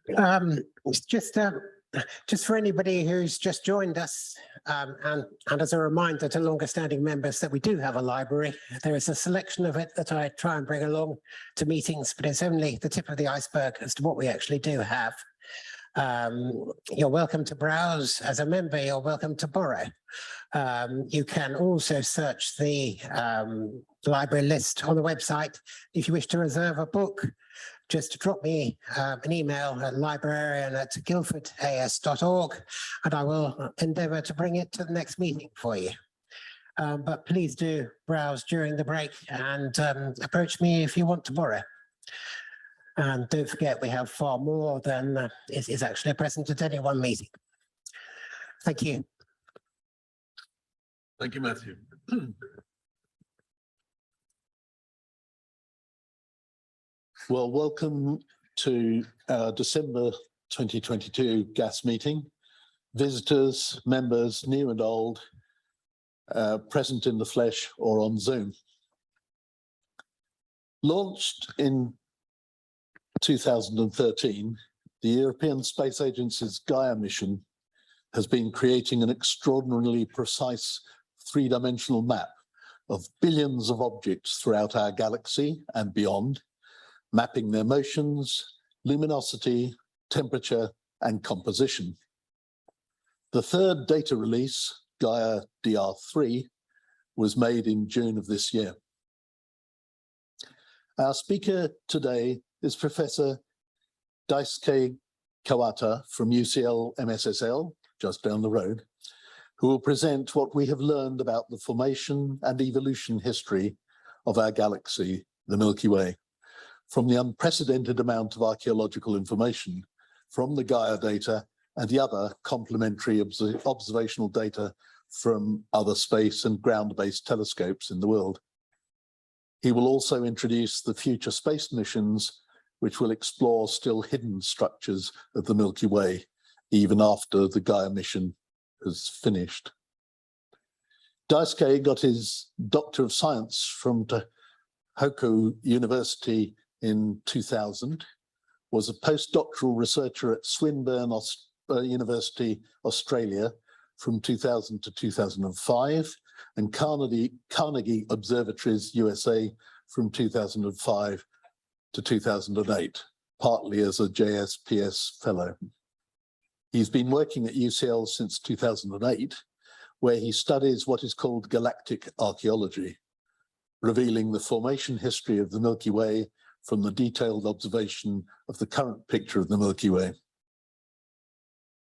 It's just for anybody who's just joined us, and as a reminder to longer standing members that we do have a library. There is a selection of it that I try and bring along to meetings, but it's only the tip of the iceberg as to what we actually do have. You're welcome to browse. As a member, you're welcome to borrow. You can also search the library list on the website. If you wish to reserve a book, just drop me an email at librarian@guildfordas.org, and I will endeavour to bring it to the next meeting for you. But please do browse during the break and approach me if you want to borrow. And don't forget, we have far more than is actually present at any one meeting. Thank you. Thank you, Matthew. Well, welcome to our December 2022 GAS meeting. Visitors, members, new and old, present in the flesh or on Zoom. Launched in 2013, the European Space Agency's Gaia mission has been creating an extraordinarily precise three-dimensional map of billions of objects throughout our galaxy and beyond, mapping their motions, luminosity, temperature, and composition. The third data release, Gaia DR3, was made in June of this year. Our speaker today is Professor Daisuke Kawata from UCL MSSL, just down the road, who will present what we have learned about the formation and evolution history of our galaxy, the Milky Way, from the unprecedented amount of archaeological information from the Gaia data and the other complementary observational data from other space and ground-based telescopes in the world. He will also introduce the future space missions, which will explore still hidden structures of the Milky Way, even after the Gaia mission has finished. Daisuke got his Doctor of Science from Tohoku University in 2000, was a postdoctoral researcher at Swinburne University, Australia from 2000 to 2005, and Carnegie Observatories, USA from 2005 to 2008, partly as a JSPS fellow. He's been working at UCL since 2008, where he studies what is called Galactic Archaeology, revealing the formation history of the Milky Way from the detailed observation of the current picture of the Milky Way.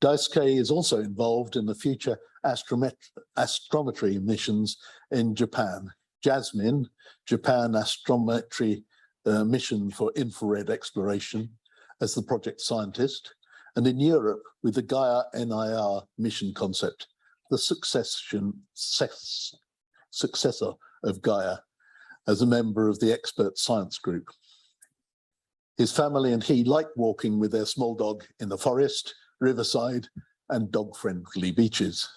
Daisuke is also involved in the future astrometry missions in Japan. Jasmine, Japan Astrometry mission for infrared exploration as the project scientist, and in Europe with the Gaia NIR mission concept, the successor of Gaia, as a member of the expert science group. His family and he like walking with their small dog in the forest, riverside, and dog-friendly beaches.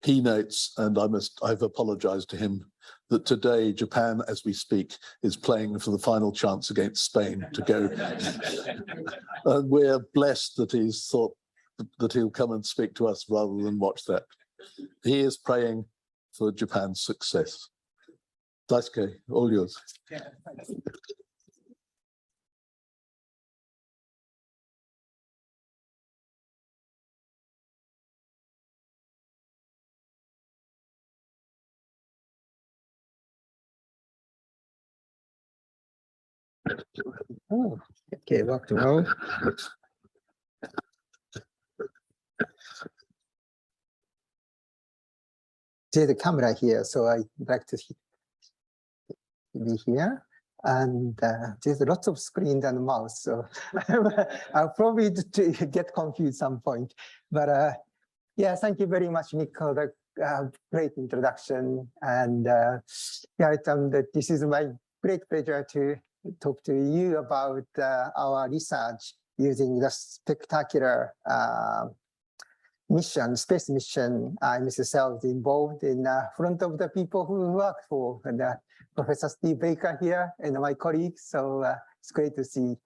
He notes, and I've apologized to him, that today Japan, as we speak, is playing for the final chance against Spain to go. And we're blessed that he's thought that he'll come and speak to us rather than watch that. He is praying for Japan's success. Daisuke, all yours. Yeah, thanks. Oh, okay, welcome home. There's the camera here, so I'd like to be here. And there's lots of screens and mouse, so I'll probably get confused at some point. But yeah, thank you very much, Nico. Great introduction. And yeah, this is my great pleasure to talk to you about our research using the spectacular mission, space mission. MSSL is involved in front of the people who work for Professor Steve Baker here and my colleagues. So it's great to see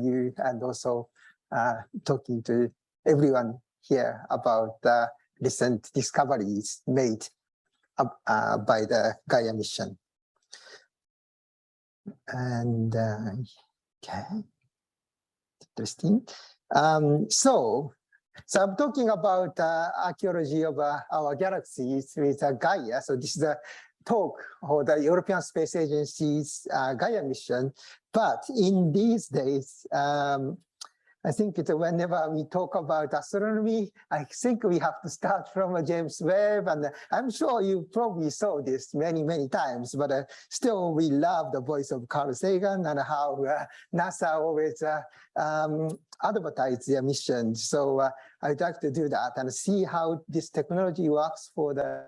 you and also talking to everyone here about the recent discoveries made by the Gaia mission. And okay, interesting. So I'm talking about archaeology of our galaxies with Gaia. So this is a talk for the European Space Agency's Gaia mission. But in these days, I think whenever we talk about astronomy, I think we have to start from James Webb. And I'm sure you probably saw this many, many times, but still we love the voice of Carl Sagan and how NASA always advertise their mission. So I'd like to do that and see how this technology works for the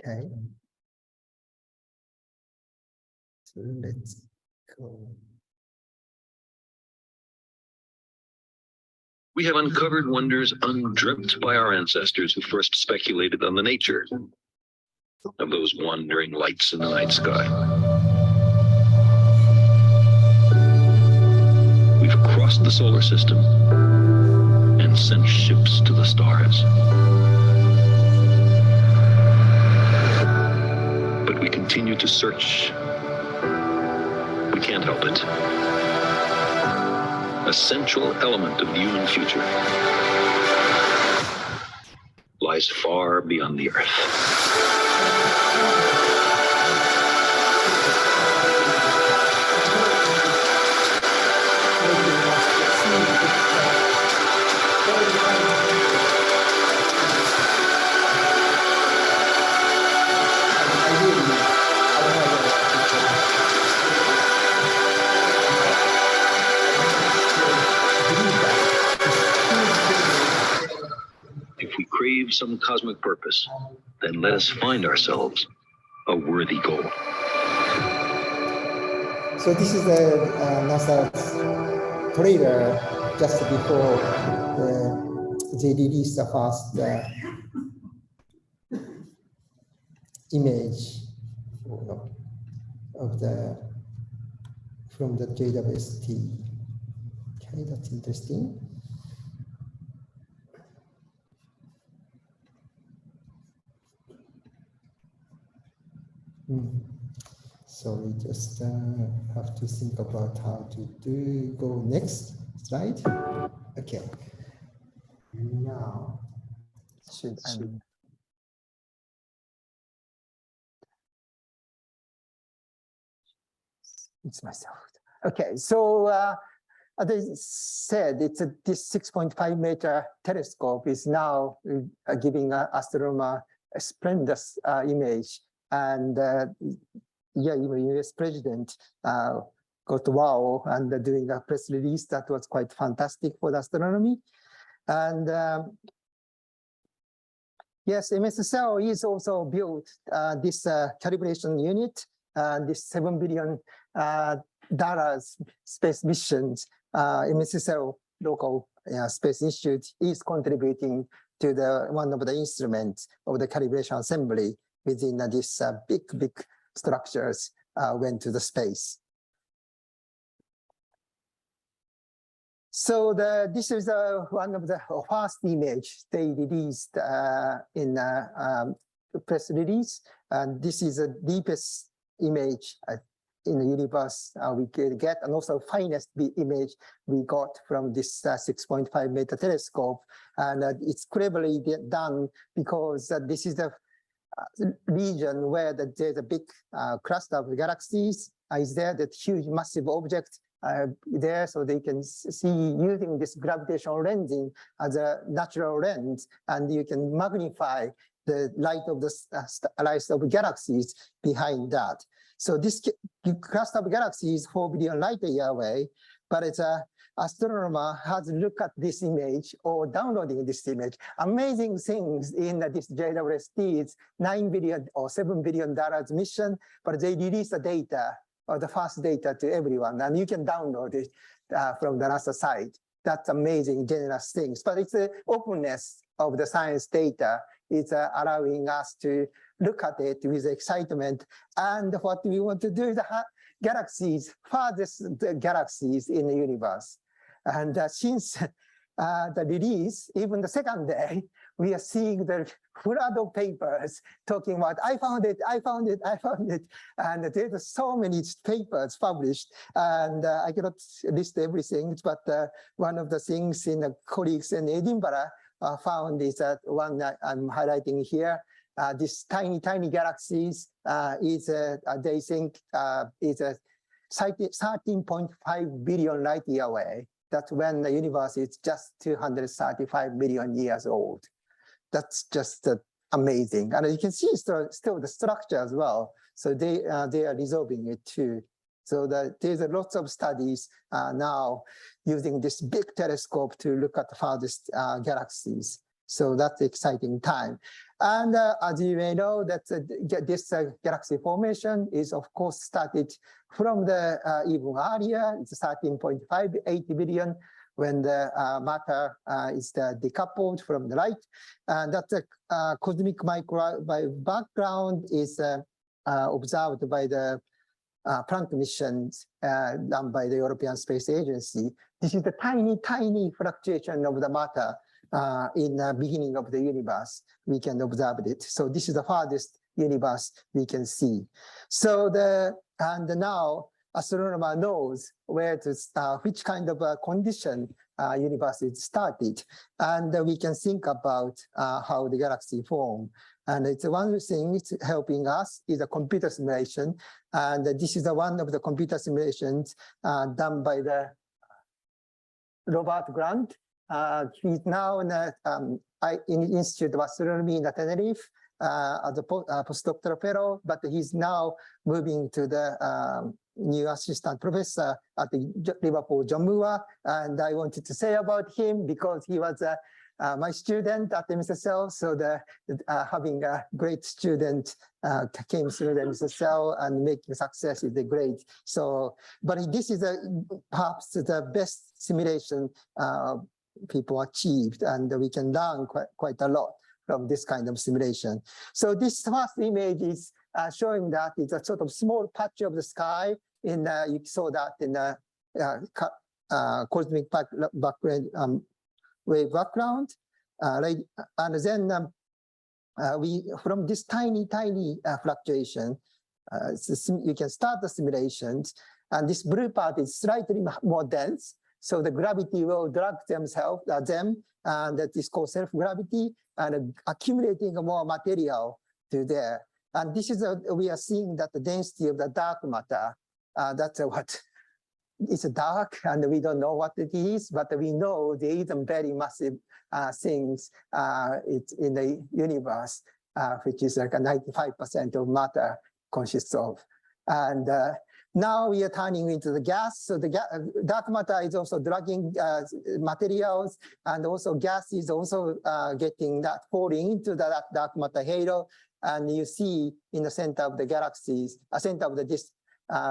okay. So let's go. We have uncovered wonders undreamt by our ancestors who first speculated on the nature of those wandering lights in the night sky. We've crossed the solar system and sent ships to the stars. But we continue to search. We can't help it. A central element of the human future lies far beyond the Earth. If we crave some cosmic purpose, then let us find ourselves a worthy goal. So this is the NASA's trailer just before they released the first image of from the JWST. Okay, that's interesting. So we just have to think about how to go next slide. Okay. Now, should I? It's myself. Okay, so as I said, this 6.5 meter telescope is now giving an astronomer a splendid image. And yeah, even US president got wow and doing a press release that was quite fantastic for the astronomy. And yes, MSSL is also built this calibration unit, this $7 billion space missions. MSSL local space institute is contributing to one of the instruments of the calibration assembly within this big structures went to the space. So this is one of the first image they released in press release. And this is the deepest image in the universe we could get, and also finest image we got from this 6.5 meter telescope. And it's cleverly done because this is the region where there's a big cluster of galaxies. Is there that huge massive object there, so they can see using this gravitational lensing as a natural lens, and you can magnify the light of the light of galaxies behind that. So this cluster of galaxies 4 billion light year away, but it's a astronomer has looked at this image or downloading this image. Amazing things in this JWST's $9 billion or $7 billion mission, but they release the data or the first data to everyone, and you can download it from the NASA site. That's amazing, generous things, but it's the openness of the science data is allowing us to look at it with excitement. And what we want to do is galaxies, farthest galaxies in the universe. And since the release, even the second day, we are seeing the flood of papers talking about, I found it, I found it, I found it. And there's so many papers published, and I cannot list everything, but one of the things in the colleagues in Edinburgh found is that one that I'm highlighting here. This tiny galaxies is, they think, is 13.5 billion light year away. That's when the universe is just 235 million years old. That's just amazing. And you can see still the structure as well. So they are resolving it too. So there's lots of studies now using this big telescope to look at the farthest galaxies. So that's an exciting time. And as you may know, that this galaxy formation is, of course, started from the even earlier. It's 13.58 billion when the matter is decoupled from the light. And that cosmic microwave background is observed by the Planck missions done by the European Space Agency. This is the tiny fluctuation of the matter in the beginning of the universe. We can observe it. So this is the farthest universe we can see. So and now astronomer knows where to which kind of condition universe is started, and we can think about how the galaxy form. And it's one thing it's helping us is a computer simulation, and this is one of the computer simulations done by the Robert Grant. He's now in the Institute of Astronomy in Tenerife as a postdoctoral fellow, but he's now moving to the new assistant professor at the Liverpool John Moore. And I wanted to say about him because he was my student at MSSL. So having a great student came through the MSSL and making success is great. So, but this is perhaps the best simulation people achieved, and we can learn quite a lot from this kind of simulation. So this first image is showing that it's a sort of small patch of the sky. You saw that in the cosmic background, wave background. Right? And then from this tiny fluctuation, you can start the simulations. And this blue part is slightly more dense. So the gravity will drag them, and that is called self-gravity, and accumulating more material to there. And this is we are seeing that the density of the dark matter, that's what it's dark, and we don't know what it is, but we know there is some very massive things it's in the universe, which is like 95% of matter consists of. And now we are turning into the gas. So the dark matter is also dragging materials, and also gas is also getting that falling into the dark matter halo. And you see in the center of the galaxies, center of this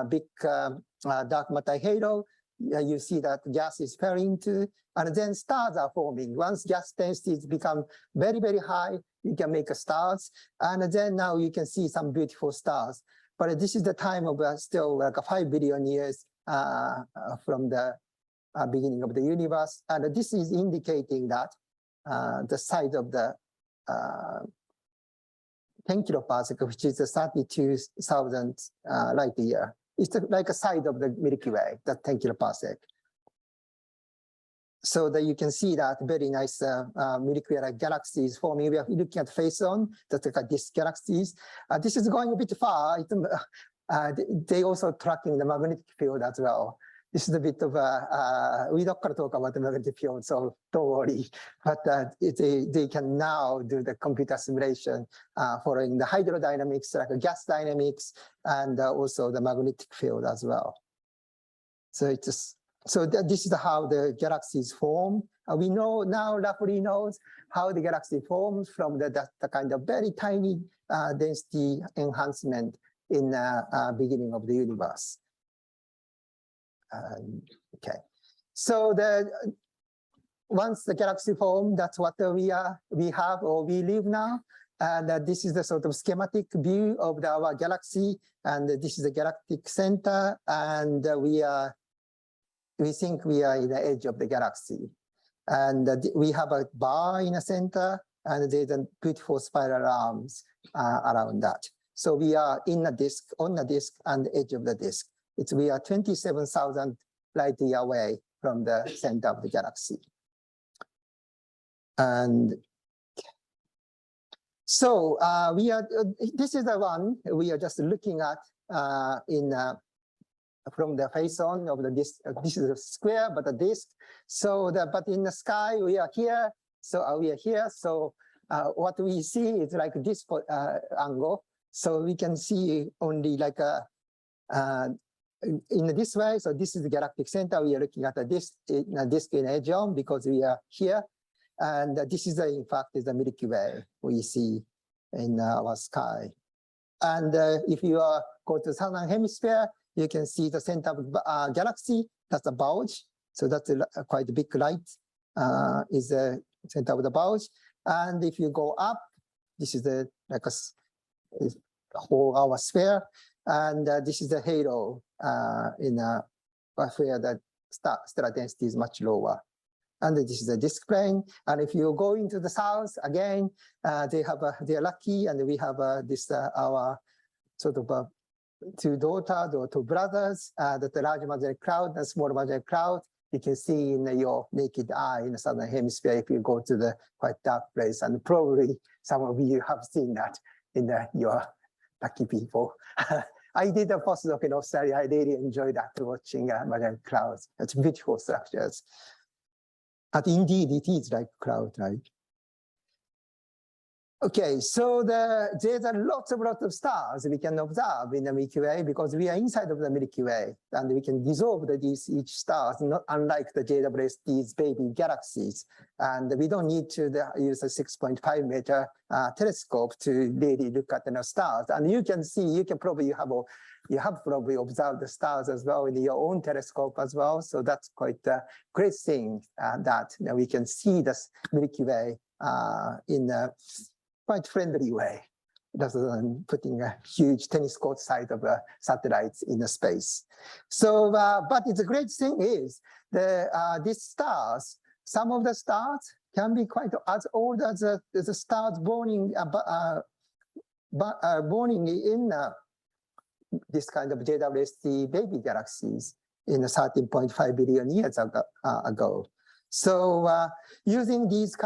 big dark matter halo, you see that gas is falling into, and then stars are forming. Once gas densities become very high, you can make stars, and then now you can see some beautiful stars. But this is the time of still like 5 billion years from the beginning of the universe. And this is indicating that the size of the 10 kiloparsec, which is 32,000 light year. It's like a size of the Milky Way, that 10 kiloparsec. So that you can see that very nice Milky Way galaxies forming. We are looking at face-on, that's like these galaxies. This is going a bit far. They also tracking the magnetic field as well. This is a bit of we're not going to talk about the magnetic field, so don't worry. But they can now do the computer simulation following the hydrodynamics, like gas dynamics, and also the magnetic field as well. So it's just, this is how the galaxies form. We know now, roughly knows how the galaxy forms from the kind of very tiny density enhancement in the beginning of the universe. Okay, so once the galaxy formed, that's what we have or we live now. And this is the sort of schematic view of our galaxy. And this is the galactic center. And we think we are in the edge of the galaxy. And we have a bar in the center, and there's a beautiful spiral arms around that. So we are in a disk, on the disk, and the edge of the disk. We are 27,000 light year away from the center of the galaxy. And so this is the one we are just looking at from the face on of the disk. This is a square, but a disk. So but in the sky, we are here. So we are here. So what we see is like this angle. So we can see only like in this way. So this is the galactic center. We are looking at a disk in edge on because we are here. And this is, in fact, is the Milky Way we see in our sky. And if you go to the southern hemisphere, you can see the center of the galaxy. That's a bulge. So that's quite a big light is the center of the bulge. And if you go up, this is like a whole our sphere. And this is the halo where the stellar density is much lower. And this is the disk plane. And if you go into the south again, they're lucky, and we have our sort of two daughters or two brothers, the large Magellanic Cloud and small Magellanic Cloud. You can see in your naked eye in the southern hemisphere if you go to the quite dark place. And probably some of you have seen that in your lucky people. I did a postdoc in Australia. I really enjoyed that, watching Magellanic Clouds. It's beautiful structures. But indeed, it is like cloud, right? Okay, so there's a lots of stars we can observe in the Milky Way because we are inside of the Milky Way, and we can dissolve each stars, not unlike the JWST's baby galaxies. And we don't need to use a 6.5 meter telescope to really look at the stars. And you can see, you have probably observed the stars as well in your own telescope as well. So that's quite a great thing that we can see the Milky Way in a quite friendly way, rather than putting a huge tennis court size of satellites in the space. So, but the great thing is these stars, some of the stars can be quite as old as the stars born in this kind of JWST baby galaxies in 13.5 billion years ago. So using these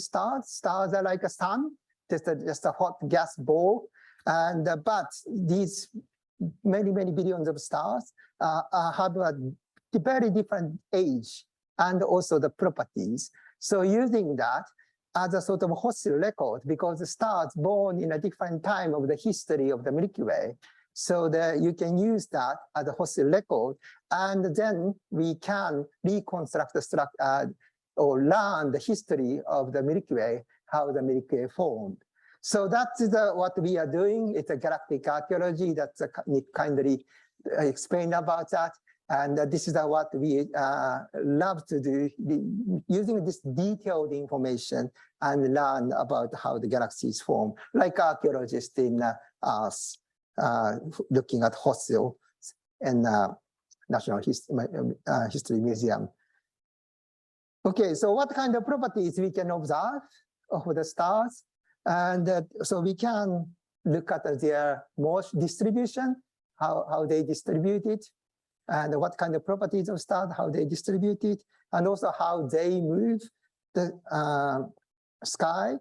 stars are like a sun, just a hot gas ball, and but these many billions of stars have a very different age and also the properties. So using that as a sort of fossil record, because the stars born in a different time of the history of the Milky Way, so that you can use that as a fossil record, and then we can reconstruct the or learn the history of the Milky Way, how the Milky Way formed. So that's what we are doing. It's a galactic archaeology. That's kindly explained about that. And this is what we love to do, using this detailed information and learn about how the galaxies form, like archaeologists in Earth, looking at fossils in National History Museum. Okay, so what kind of properties we can observe of the stars? And so we can look at their Morse distribution, how they distribute it, and what kind of properties of stars, how they distribute it, and also how they move the sky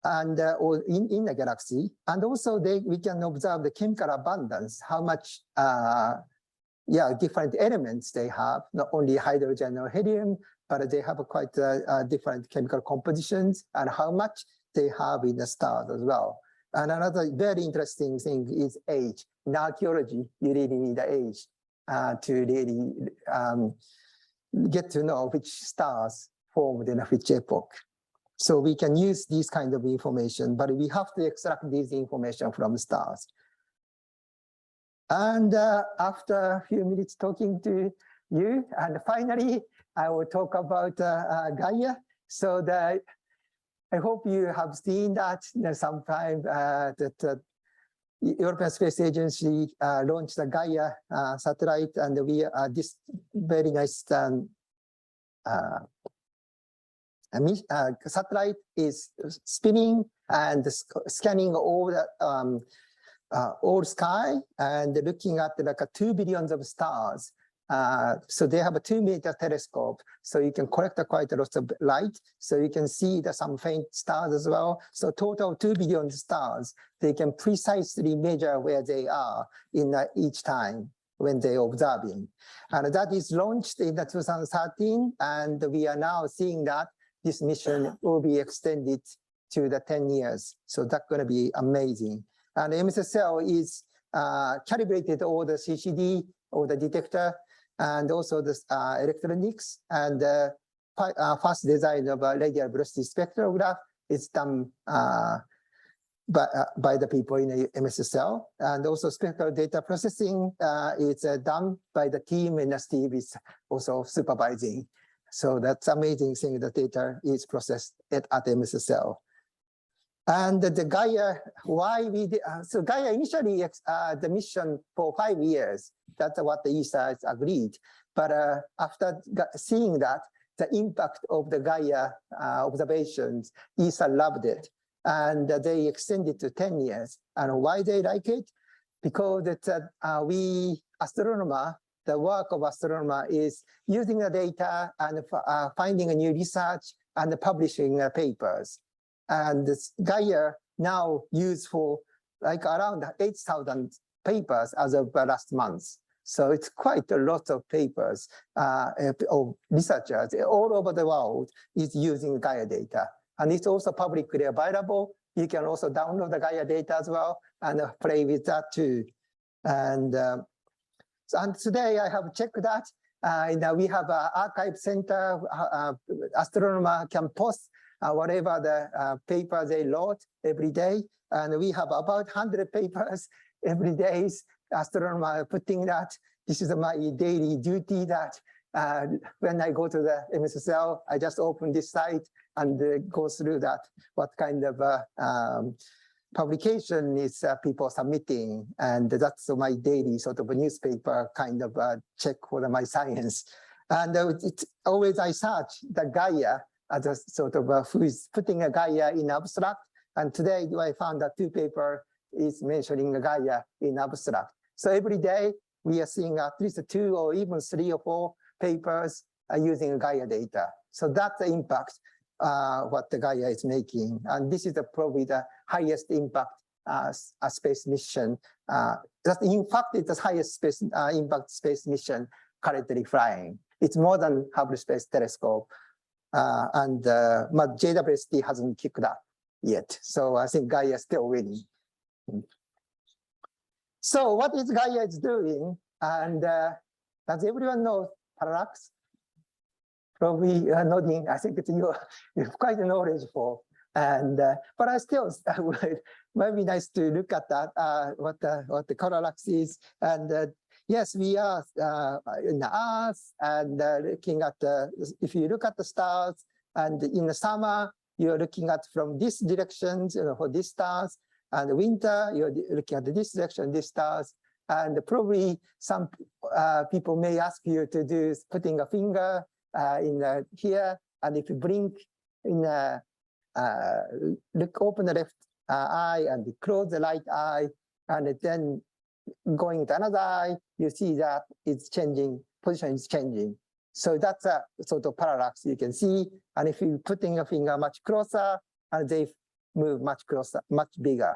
and or in the galaxy. And also we can observe the chemical abundance, how much different elements they have, not only hydrogen or helium, but they have quite different chemical compositions, and how much they have in the stars as well. And another very interesting thing is age. In archaeology, you really need the age to really get to know which stars formed in which epoch. So we can use these kind of information, but we have to extract this information from stars. And after a few minutes talking to you, and finally, I will talk about Gaia. So I hope you have seen that sometime that European Space Agency launched the Gaia satellite, and we this very nice satellite is spinning and scanning all the all sky and looking at like 2 billion of stars. So they have a 2-meter telescope, so you can collect quite a lot of light, so you can see some faint stars as well. So total 2 billion stars, they can precisely measure where they are in each time when they're observing. And that is launched in 2013, and we are now seeing that this mission will be extended to the 10 years. So that's going to be amazing. And MSSL is calibrated all the CCD, all the detector, and also the electronics, and first design of a radial velocity spectrograph is done by the people in the MSSL, and also spectral data processing is done by the team, and Steve is also supervising. So that's amazing thing, the data is processed at MSSL. And the Gaia, why we did, so Gaia initially the mission for 5 years, that's what the ESA has agreed. But after seeing that, the impact of the Gaia observations, ESA loved it. And they extended to 10 years. And why they like it? Because we astronomer, the work of astronomer is using the data and finding a new research and publishing papers. And this Gaia now used for like around 8,000 papers as of last month. So it's quite a lot of papers of researchers all over the world is using Gaia data. And it's also publicly available. You can also download the Gaia data as well and play with that too. And, and today I have checked that. We have an archive center. Astronomer can post whatever the paper they load every day. And we have about 100 papers every day. Astronomer putting that. This is my daily duty that when I go to the MSSL, I just open this site and go through that, what kind of publication is people submitting. And that's my daily sort of a newspaper kind of check for my science. And it's always I search the Gaia as a sort of who is putting a Gaia in abstract. And today I found that 2 papers is mentioning a Gaia in abstract. So every day we are seeing at least 2 or even 3 or 4 papers using Gaia data. So that's the impact what the Gaia is making. And this is probably the highest impact space mission. That in fact, it's the highest space impact space mission currently flying. It's more than Hubble Space Telescope. But JWST hasn't kicked that yet. So I think Gaia is still winning. So what is Gaia is doing? And does everyone know Parallax? Probably nodding. I think it's you're quite knowledgeable. And but I still would might be nice to look at that what the Parallax is. And yes, we are in the Earth and looking at if you look at the stars, and in the summer you're looking at from this direction, for these stars. And the winter, you're looking at this direction, these stars. And probably some people may ask you to do putting a finger in here. And if you blink in open the left eye and close the right eye, and then going to another eye, you see that it's changing, position is changing. So that's a sort of parallax you can see. And if you're putting a finger much closer, and they move much closer, much bigger.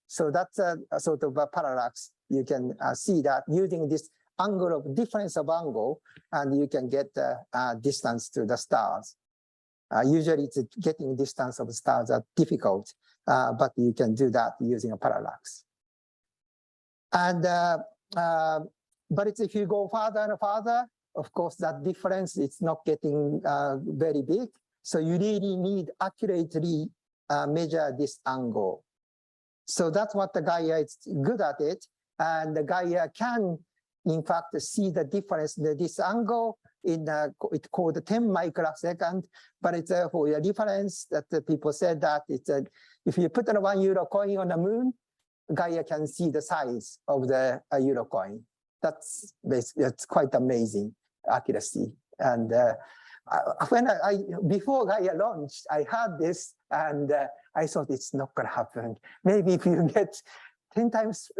So that's a sort of a parallax. You can see that using this angle of difference of angle, and you can get the distance to the stars. Usually it's getting distance of stars are difficult, but you can do that using a parallax. And but it's, if you go farther and farther, of course, that difference is not getting very big. So you really need accurately measure this angle. So that's what the Gaia is good at it. And the Gaia can, in fact, see the difference in this angle it's called 10 microsecond, but it's for your reference that the people said that it's if you put a €1 coin on the moon, Gaia can see the size of the euro coin. That's basically, it's quite amazing accuracy. And when before Gaia launched, I had this and I thought it's not going to happen. Maybe if you get 10 times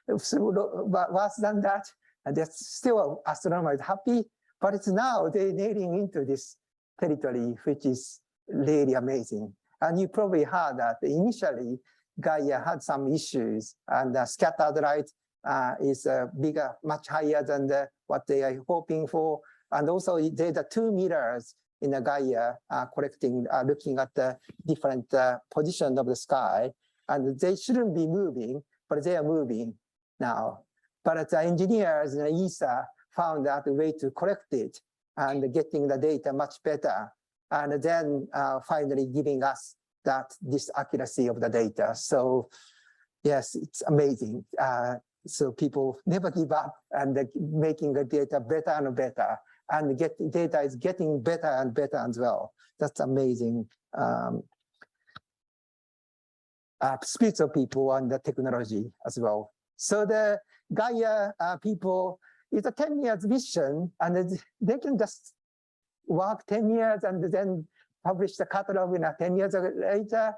worse than that, and that's still astronomers happy, but it's now they're nailing into this territory, which is really amazing. And you probably heard that initially Gaia had some issues, and scattered light is bigger, much higher than what they are hoping for. And also there's 2 meters in the Gaia collecting, looking at the different position of the sky, and they shouldn't be moving, but they are moving now. But the engineers in ESA found out a way to correct it and getting the data much better, and then finally giving us this accuracy of the data. So yes, it's amazing. So people never give up and making the data better and better, and data is getting better and better as well. That's amazing. Speeds of people and the technology as well. So the Gaia people is a 10 years mission, and they can just work 10 years and then publish the catalog in 10 years later.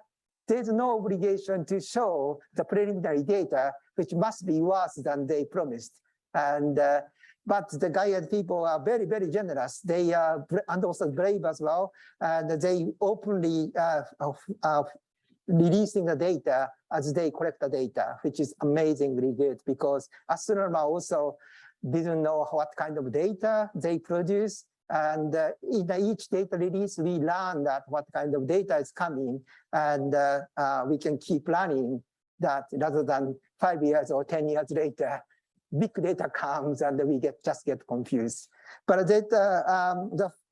There's no obligation to show the preliminary data, which must be worse than they promised. And but the Gaia people are very, very generous. They are and also brave as well, and they openly releasing the data as they collect the data, which is amazingly good, because astronomers also didn't know what kind of data they produce. And in each data release, we learn that what kind of data is coming, and we can keep learning that rather than 5 years or 10 years later, big data comes and we just get confused. But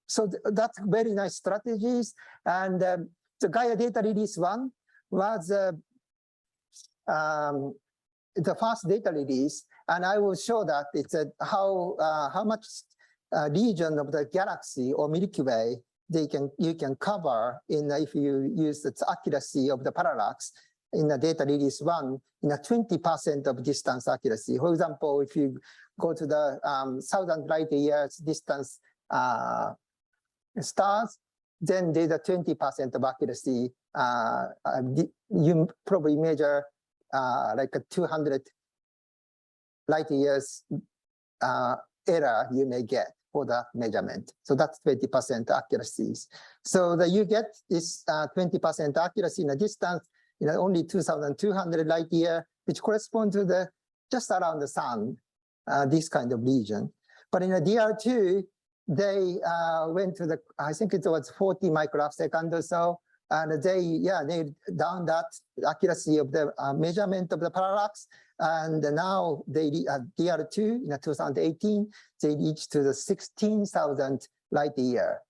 so that's very nice strategies. And the Gaia data release 1 was the first data release, and I will show that it's how much region of the galaxy or Milky Way you can cover in if you use the accuracy of the parallax in the data release 1 in a 20% of distance accuracy. For example, if you go to the 1,000 light years distance stars, then there's a 20% of accuracy. You probably measure like a 200 light years error you may get for that measurement. So that's 20% accuracies. So that you get this 20% accuracy in a distance only 2,200 light year, which corresponds to the just around the sun, this kind of region. But in a DR2, they went to I think it was 40 microsecond or so, and they down that accuracy of the measurement of the parallax. And now they DR2 in 2018, they reached to the 16,000 light year,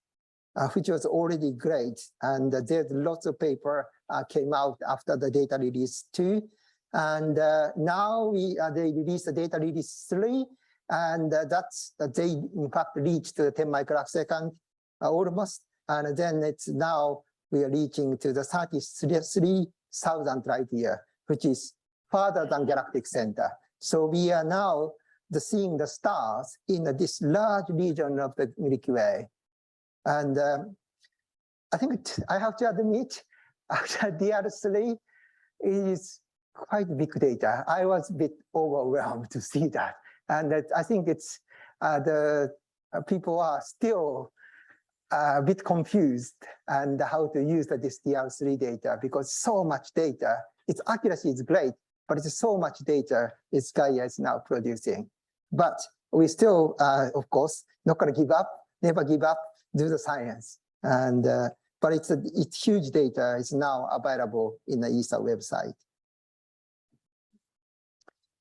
which was already great. And there's lots of paper came out after the data release 2. And now they released the data release 3, and they in fact reached to the 10 microsecond almost. And then it's now we are reaching to the 33,000 light year, which is farther than galactic center. So we are now seeing the stars in this large region of the Milky Way. And I think I have to admit, after DR3 is quite big data. I was a bit overwhelmed to see that. And I think it's the people are still a bit confused and how to use this DR3 data, because so much data, its accuracy is great, but it's so much data Gaia is now producing. But we still, of course, not going to give up, never give up, do the science. And but it's huge data. It's now available in the ESA website.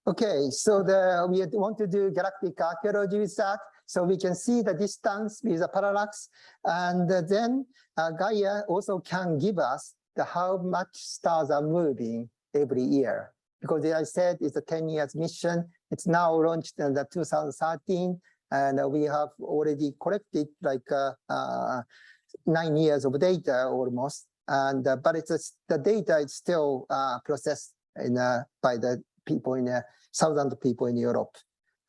Okay, so we want to do galactic archaeology with that, so we can see the distance with the parallax, and then Gaia also can give us how much stars are moving every year. Because as I said, it's a 10 years mission. It's now launched in the 2013, and we have already collected like 9 years of data almost. And but the data is still processed by the people in thousands of people in Europe.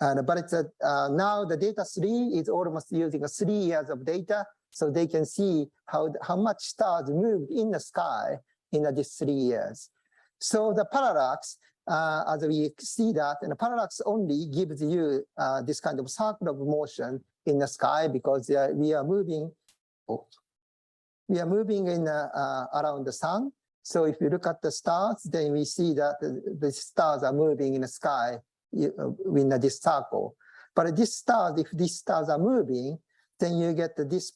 But it's now the data 3 is almost using 3 years of data, so they can see how much stars moved in the sky in these 3 years. So the parallax, as we see that, and the parallax only gives you this kind of circle of motion in the sky because we are moving. We are moving in around the sun. So if you look at the stars, then we see that the stars are moving in the sky in this circle. But these stars, if these stars are moving, then you get this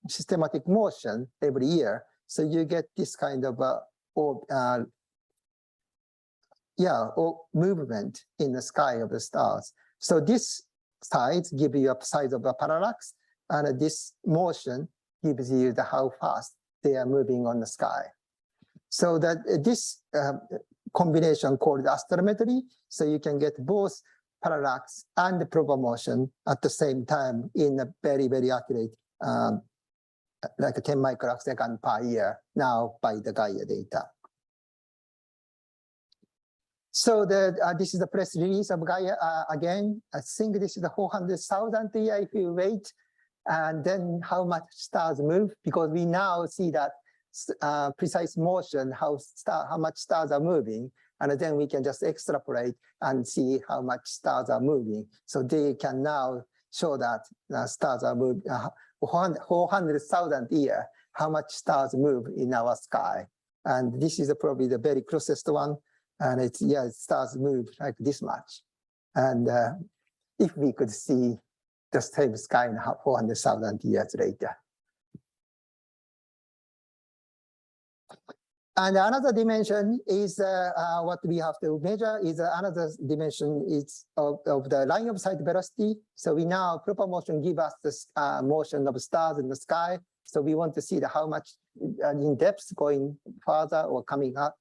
systematic motion every year. So you get this kind of movement in the sky of the stars. So this size gives you a size of a parallax, and this motion gives you how fast they are moving on the sky. So that this combination called astrometry, so you can get both parallax and the proper motion at the same time in a very, very accurate, like 10 microsecond per year now by the Gaia data. So this is the press release of Gaia. Again, I think this is the 400,000 year if you wait, and then how much stars move, because we now see that precise motion, how much stars are moving, and then we can just extrapolate and see how much stars are moving. So they can now show that stars are moving 400,000 year, how much stars move in our sky. And this is probably the very closest one. And it stars move like this much. And if we could see the same sky in 400,000 years later. And another dimension is what we have to measure is another dimension is of the line of sight velocity. So we now proper motion give us the motion of stars in the sky. So we want to see how much in depth going further or coming up.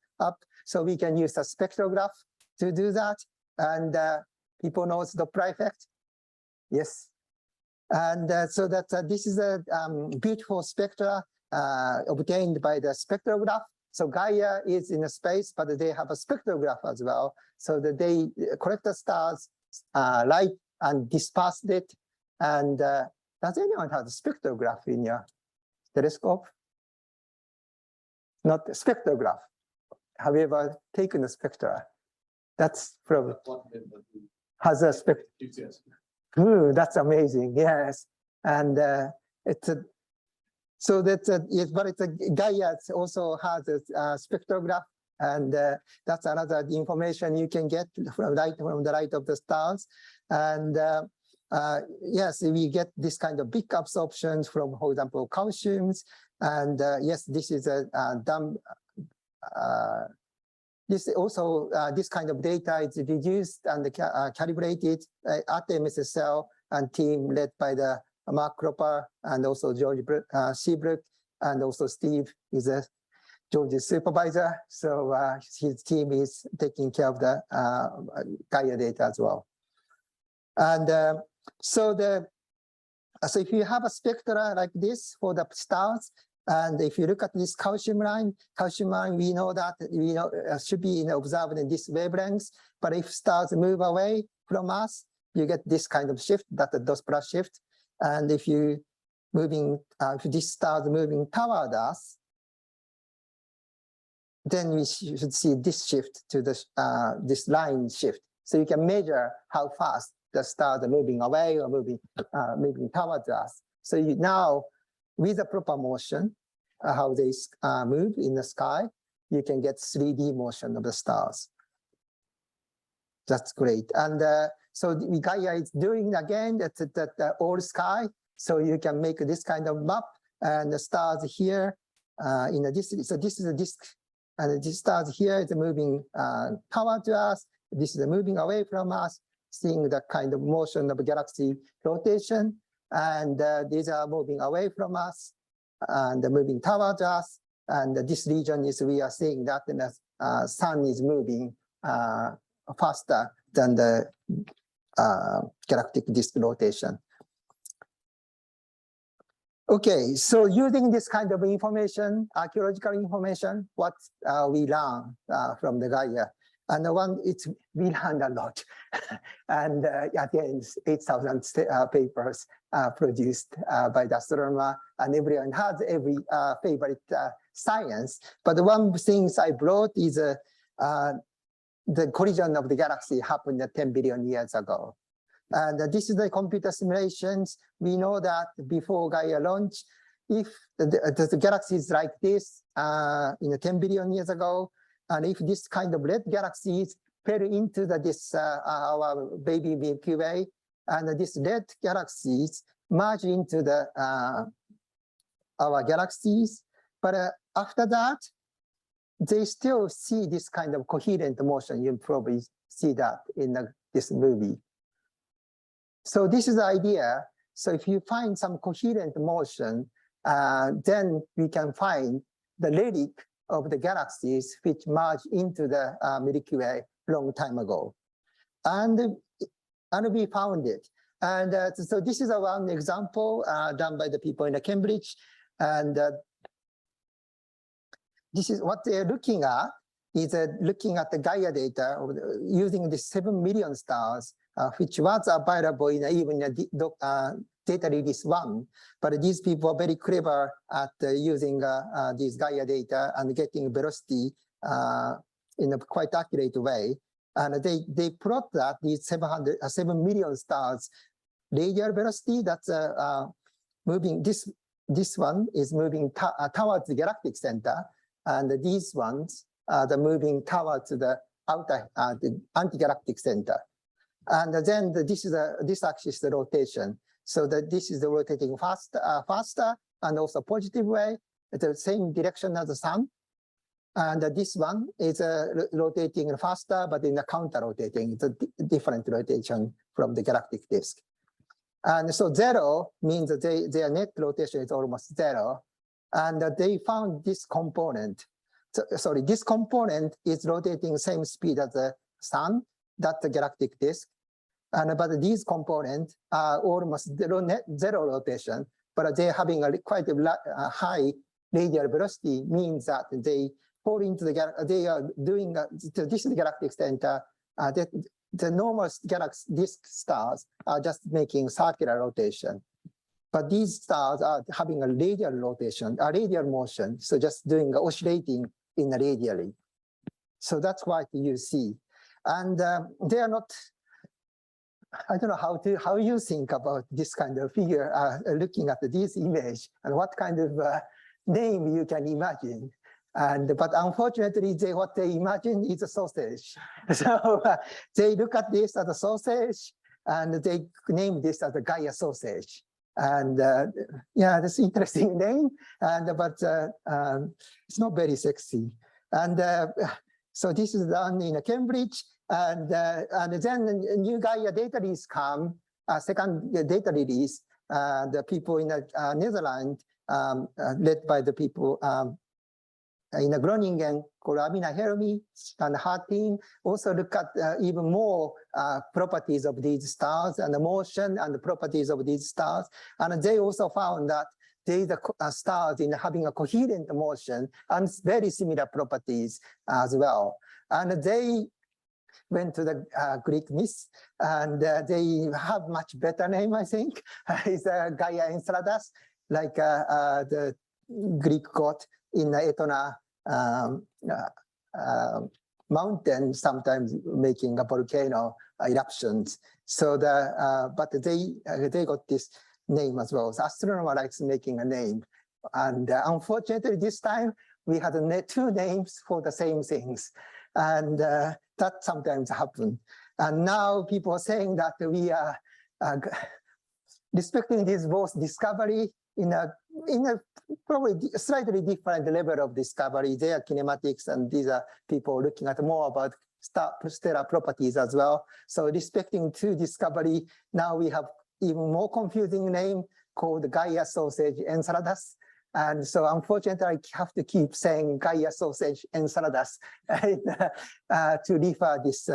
So we can use the spectrograph to do that. And people know the Doppler effect. Yes. And so that this is a beautiful spectra obtained by the spectrograph. So Gaia is in a space, but they have a spectrograph as well. So that they collect the stars, light, and disperse it. And does anyone have a spectrograph in your telescope? Not a spectrograph. Have you ever taken a spectra? That's probably has a spectra. That's amazing. Yes, and it's a so that's a yes, but it's a Gaia also has a spectrograph, and that's another information you can get from the light of the stars, and yes, we get this kind of big absorptions from, for example, calciums, and yes, this is a dumb. This also this kind of data is reduced and calibrated at the MSSL and team led by the Mark Cropper and also George Seabrook, and also Steve is George's supervisor. So his team is taking care of the Gaia data as well. And so if you have a spectra like this for the stars, and if you look at this calcium line, we know that should be observed in this wavelength. But if stars move away from us, you get this kind of shift, that the Doppler shift. And if if this stars moving toward us, then we should see this shift to this line shift. So you can measure how fast the stars are moving away or moving towards us. So now, with the proper motion, how they move in the sky, you can get 3D motion of the stars. That's great. And so Gaia is doing again that all sky. So you can make this kind of map, and the stars here in a distance. So this is a disk, and the stars here is moving toward us. This is moving away from us, seeing the kind of motion of galaxy rotation. And these are moving away from us and moving towards us. And this region is, we are seeing that the sun is moving faster than the galactic disk rotation. Okay, so using this kind of information, archaeological information, what we learn from the Gaia. And we learned a lot. And at the end, 8,000 papers produced by the astronomer, and everyone has every favorite science. But the one thing I brought is the collision of the galaxy happened 10 billion years ago. And this is the computer simulations. We know that before Gaia launch, if the galaxy is like this 10 billion years ago, and if this kind of red galaxies fell into our baby Milky Way, and these red galaxies merge into our galaxies, but after that, they still see this kind of coherent motion. You probably see that in this movie. So this is the idea. So if you find some coherent motion, then we can find the relic of the galaxies which merged into the Milky Way long time ago. And we found it. And so this is one example done by the people in Cambridge. And this is what they're looking at, is looking at the Gaia data using the 7 million stars, which was available in even data release 1. But these people are very clever at using these Gaia data and getting velocity in a quite accurate way. And they plot that these 7 million stars radial velocity that's moving. This one is moving towards the galactic center, and these ones are moving towards the outer the anti-galactic center. And then this axis is the rotation. So that this is the rotating faster and also positive way, the same direction as the sun. And this one is rotating faster, but in a counter rotating. It's a different rotation from the galactic disk. And so 0 means that their net rotation is almost 0. And they found this component. So, this component is rotating same speed as the sun, that's the galactic disk. But these components are almost zero rotation, but they're having quite a high radial velocity, means that they fall into they are doing, this is the galactic center. The normal galaxy disk stars are just making circular rotation. But these stars are having a radial rotation, a radial motion, so just doing oscillating in radially. So that's what you see. And they are not, I don't know how you think about this kind of figure, looking at this image and what kind of name you can imagine. But unfortunately, what they imagine is a sausage. So they look at this as a sausage, and they name this as a Gaia sausage. And yeah, that's an interesting name, but it's not very sexy. And so this is done in Cambridge. And then new Gaia data release come, second data release, the people in Netherlands, led by the people in Groningen, called Amina Helmi, and her team also look at even more properties of these stars and the motion and the properties of these stars. And they also found that these stars in having a coherent motion and very similar properties as well. And they went to the Greek myth, and they have much better name, I think. It's Gaia-Enceladus, like the Greek god in Etna mountain, sometimes making a volcano eruptions. So but they got this name as well. So astronomer likes making a name, and unfortunately this time we had two names for the same things, and that sometimes happens. And now people are saying that we are respecting this both discovery in a probably slightly different level of discovery. They are kinematics, and these are people looking at more about stellar properties as well. So respecting two discovery, now we have even more confusing name called Gaia sausage Enceladus. And so unfortunately, I have to keep saying Gaia sausage Enceladus to refer this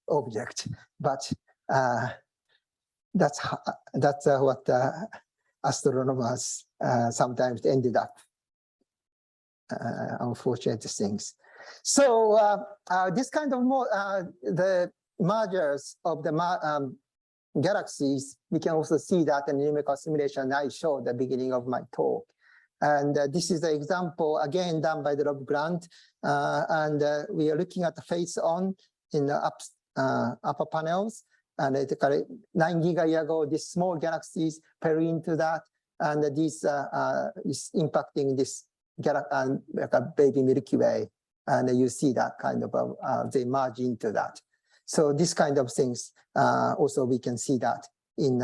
object. But That's what astronomers sometimes ended up. Unfortunate things. So this kind of the mergers of the galaxies, we can also see that in the numerical simulation I showed at the beginning of my talk. And this is the example again done by the Rob Grant, and we are looking at the face on in the upper panels. And 9 giga ago, these small galaxies fell into that, and this is impacting this like a baby Milky Way, and you see that kind of they merge into that. So this kind of things also we can see that in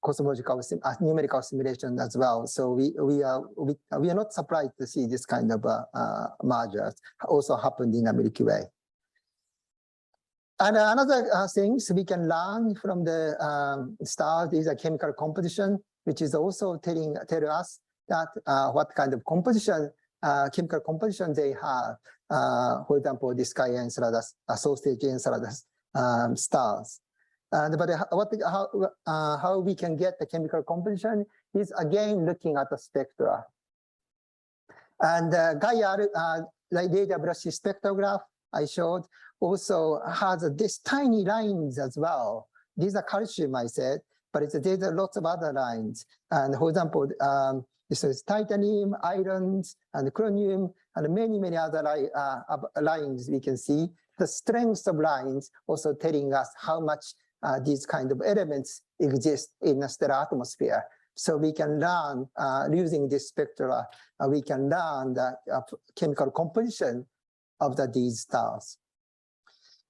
cosmological numerical simulation as well. So we are not surprised to see this kind of mergers also happened in the Milky Way. And another things we can learn from the stars is a chemical composition, which is also tell us that what kind of composition, chemical composition they have. For example, this Gaia-Enceladus, Sausage-Enceladus stars. But how we can get the chemical composition is again looking at the spectra. And Gaia data brushy spectrograph I showed also has this tiny lines as well. These are calcium, I said, but there's lots of other lines. And for example, this is titanium, irons, and chromium, and many other lines we can see. The strength of lines also telling us how much these kind of elements exist in the stellar atmosphere. So we can learn, using this spectra, we can learn the chemical composition of these stars.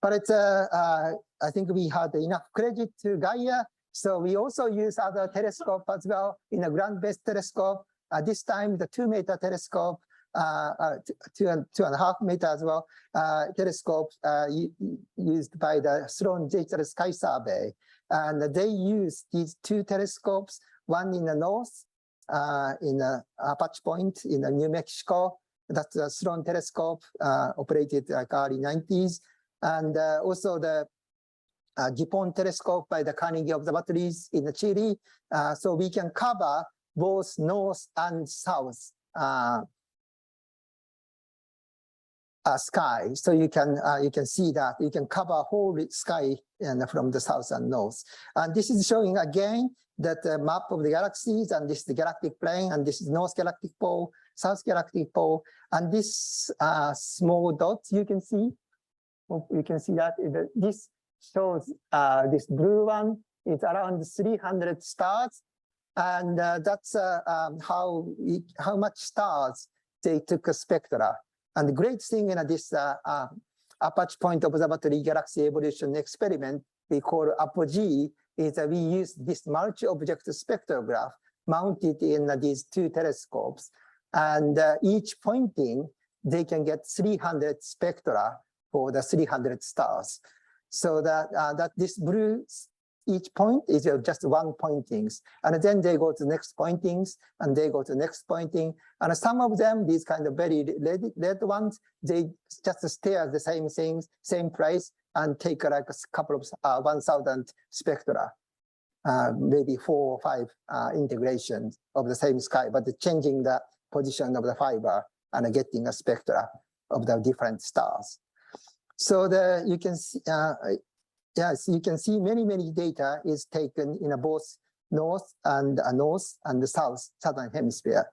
But it's, I think we had enough credit to Gaia. So we also use other telescope as well in a ground-based telescope. This time the 2-meter telescope, 2.5 meter as well, telescopes used by the Sloan Digital Sky Survey. And they use these 2 telescopes, one in the north, in Apache Point in New Mexico. That's the Sloan telescope, operated like early 90s. And also the Gipon telescope by the Carnegie Observatories in Chile. So we can cover both north and south sky. So you can see that you can cover whole sky and from the south and north. And this is showing again that the map of the galaxies, and this is the galactic plane, and this is North Galactic Pole, South Galactic Pole, and this small dots you can see. You can see that this shows this blue one is around 300 stars, and that's how much stars they took a spectra. And the great thing in this Apache Point Observatory Galaxy Evolution Experiment we call Apogee is that we use this multi-object spectrograph mounted in these 2 telescopes, and each pointing they can get 300 spectra for the 300 stars. So that this blue, each point is just 1 pointings. And then they go to next pointings, and they go to next pointing. And some of them, these kind of very red ones, they just stay at the same things, same place, and take like a couple of 1,000 spectra, maybe 4 or 5 integrations of the same sky, but changing the position of the fiber and getting a spectra of the different stars. So you can see, yes, you can see many data is taken in both north and the southern hemisphere.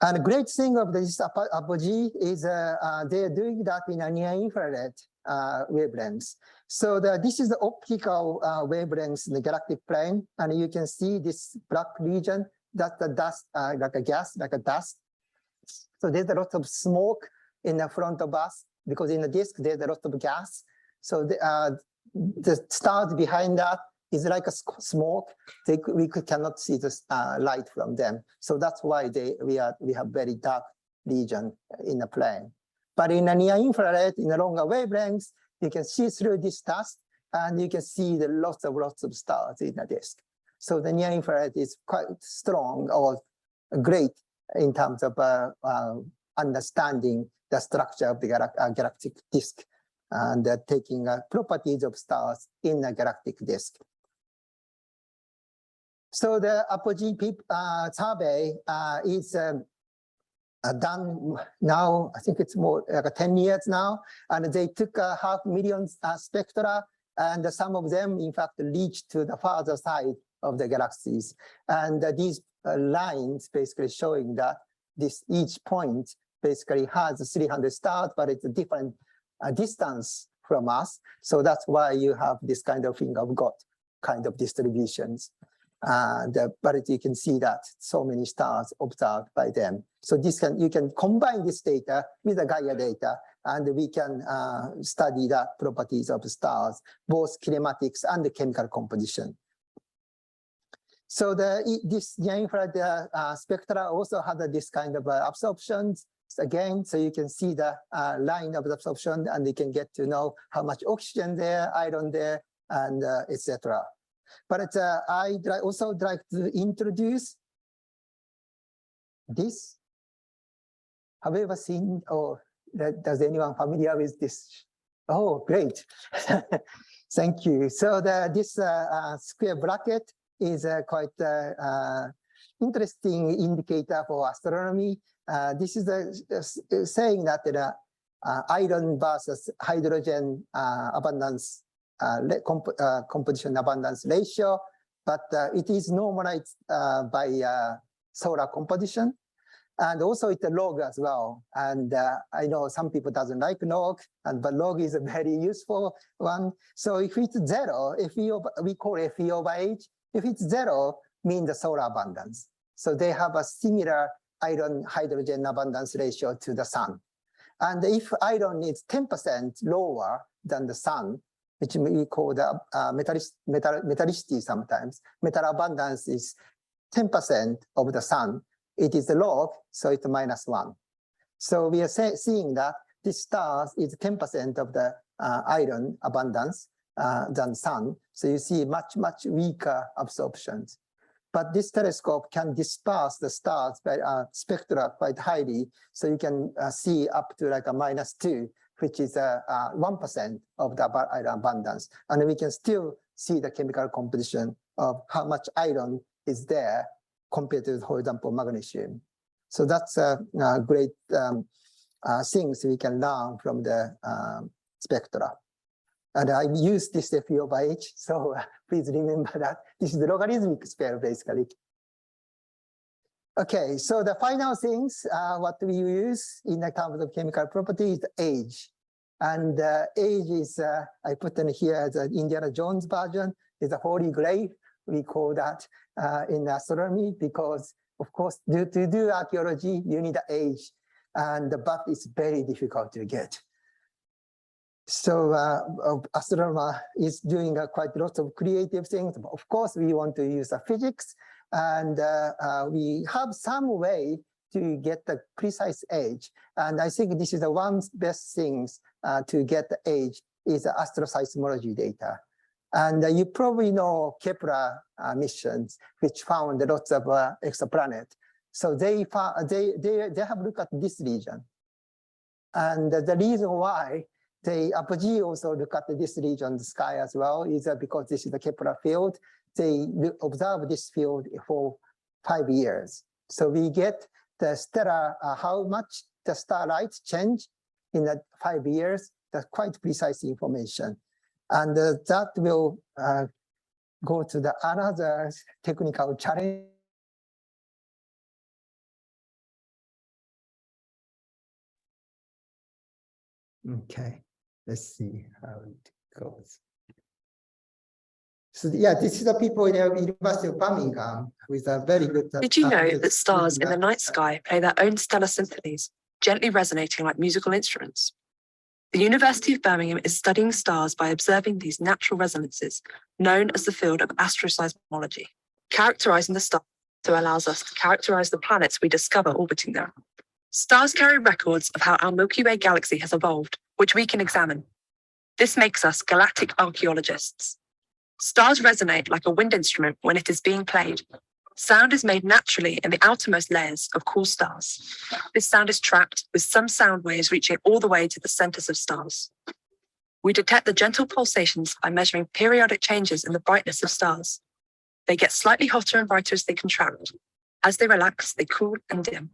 And the great thing of this Apogee is they're doing that in a near infrared wavelengths. So this is the optical wavelengths in the galactic plane, and you can see this black region. That's the dust, like a gas, like a dust. So there's a lot of smoke in the front of us, because in the disk there's a lot of gas. So the stars behind that is like a smoke. We cannot see the light from them. So that's why we have very dark region in the plane. But in the near infrared, in the longer wavelengths, you can see through this dust, and you can see the lots of stars in the disk. So the near infrared is quite strong or great in terms of understanding the structure of the galactic disk and taking properties of stars in a galactic disk. So the Apogee survey is done now, I think it's more like 10 years now, and they took 500,000 spectra, and some of them, in fact, reached to the farther side of the galaxies. And these lines basically showing that each point basically has 300 stars, but it's a different distance from us. So that's why you have this kind of thing of God kind of distributions. But you can see that so many stars observed by them. So you can combine this data with the Gaia data, and we can study the properties of stars, both kinematics and the chemical composition. So this near-infrared spectra also had this kind of absorptions again. So you can see the line of the absorption, and you can get to know how much oxygen there, iron there, and etc. But I also like to introduce this. Have you ever seen, or does anyone familiar with this? Oh, great. Thank you. So this square bracket is quite interesting indicator for astronomy. This is saying that iron versus hydrogen abundance composition abundance ratio, but it is normalized by solar composition, and also it's a log as well. And I know some people doesn't like log, but log is a very useful one. So if it's 0, we call it FE over H. If it's 0, means the solar abundance. So they have a similar iron hydrogen abundance ratio to the sun. And if iron is 10% lower than the sun, which we call the metallicity sometimes, metal abundance is 10% of the sun. It is the log, so it's -1. So we are seeing that this star is 10% of the iron abundance than sun. So you see much, much weaker absorptions. But this telescope can disperse the stars by spectra quite highly. So you can see up to like a -2, which is 1% of the iron abundance. And we can still see the chemical composition of how much iron is there compared to, for example, magnesium. So that's great things we can learn from the spectra. And I use this FE over H, so please remember that this is the logarithmic scale, basically. Okay, so the final things, what we use in the terms of chemical property is age. And age is, I put in here as an Indiana Jones version, is a holy grail. We call that in astronomy, because of course, to do archaeology, you need the age, but it's very difficult to get. So astronomer is doing quite a lot of creative things. Of course, we want to use physics, and we have some way to get the precise age. And I think this is the one best things to get the age is astroseismology data. And you probably know Kepler missions, which found lots of exoplanets. So they have looked at this region. And the reason why Apogee also look at this region, the sky as well, is because this is the Kepler field. They observe this field for 5 years. So we get the stellar, how much the starlight change in the 5 years. That's quite precise information. And that will go to the another technical challenge. Okay, let's see how it goes. So yeah, this is the people in the University of Birmingham with a very good. Did you know that stars in the night sky play their own stellar symphonies, gently resonating like musical instruments? The University of Birmingham is studying stars by observing these natural resonances, known as the field of astroseismology. Characterizing the stars also allows us to characterize the planets we discover orbiting them. Stars carry records of how our Milky Way galaxy has evolved, which we can examine. This makes us galactic archaeologists. Stars resonate like a wind instrument when it is being played. Sound is made naturally in the outermost layers of cool stars. This sound is trapped, with some sound waves reaching all the way to the centers of stars. We detect the gentle pulsations by measuring periodic changes in the brightness of stars. They get slightly hotter and brighter as they contract. As they relax, they cool and dim.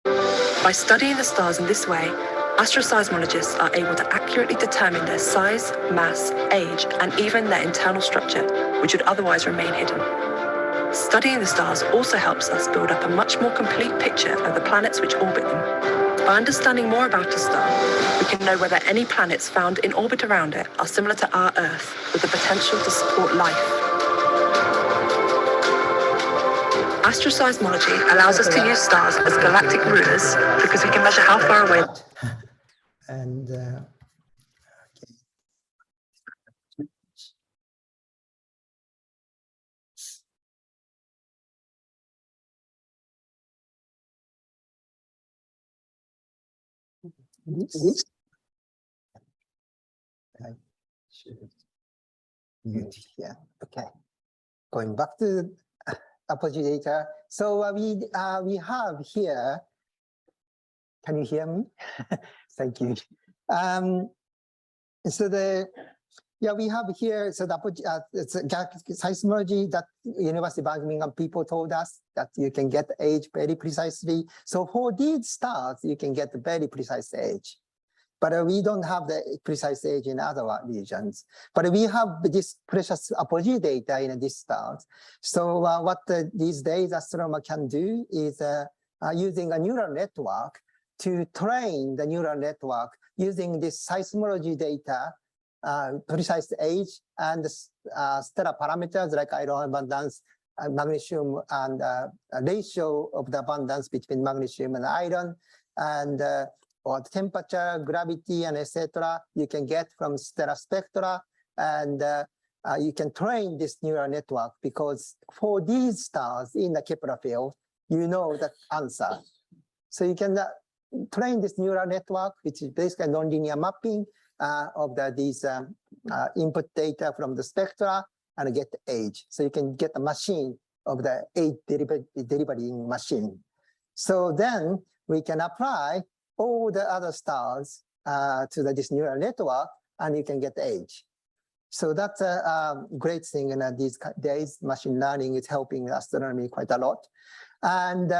By studying the stars in this way, astroseismologists are able to accurately determine their size, mass, age, and even their internal structure, which would otherwise remain hidden. Studying the stars also helps us build up a much more complete picture of the planets which orbit them. By understanding more about a star, we can know whether any planets found in orbit around it are similar to our Earth, with the potential to support life. Astroseismology allows us to use stars as galactic rulers because we can measure how far away. And this I should mute here. Okay, going back to apogee data. So we have here. Can you hear me? Thank you. So we have here, so the it's seismology that University of Birmingham people told us that you can get age very precisely. So for these stars, you can get the very precise age. But we don't have the precise age in other regions. But we have this precious apogee data in these stars. So what these days astronomers can do is using a neural network to train the neural network using this seismology data, precise age and stellar parameters like iron abundance, magnesium, and ratio of the abundance between magnesium and iron, and or temperature, gravity, and etc. You can get from stellar spectra, and you can train this neural network because for these stars in the Kepler field, you know the answer. So you can train this neural network, which is basically nonlinear mapping of these input data from the spectra and get the age. So you can get a machine of the age delivering machine. So then we can apply all the other stars to this neural network, and you can get the age. So that's a great thing. And these days, machine learning is helping astronomy quite a lot. And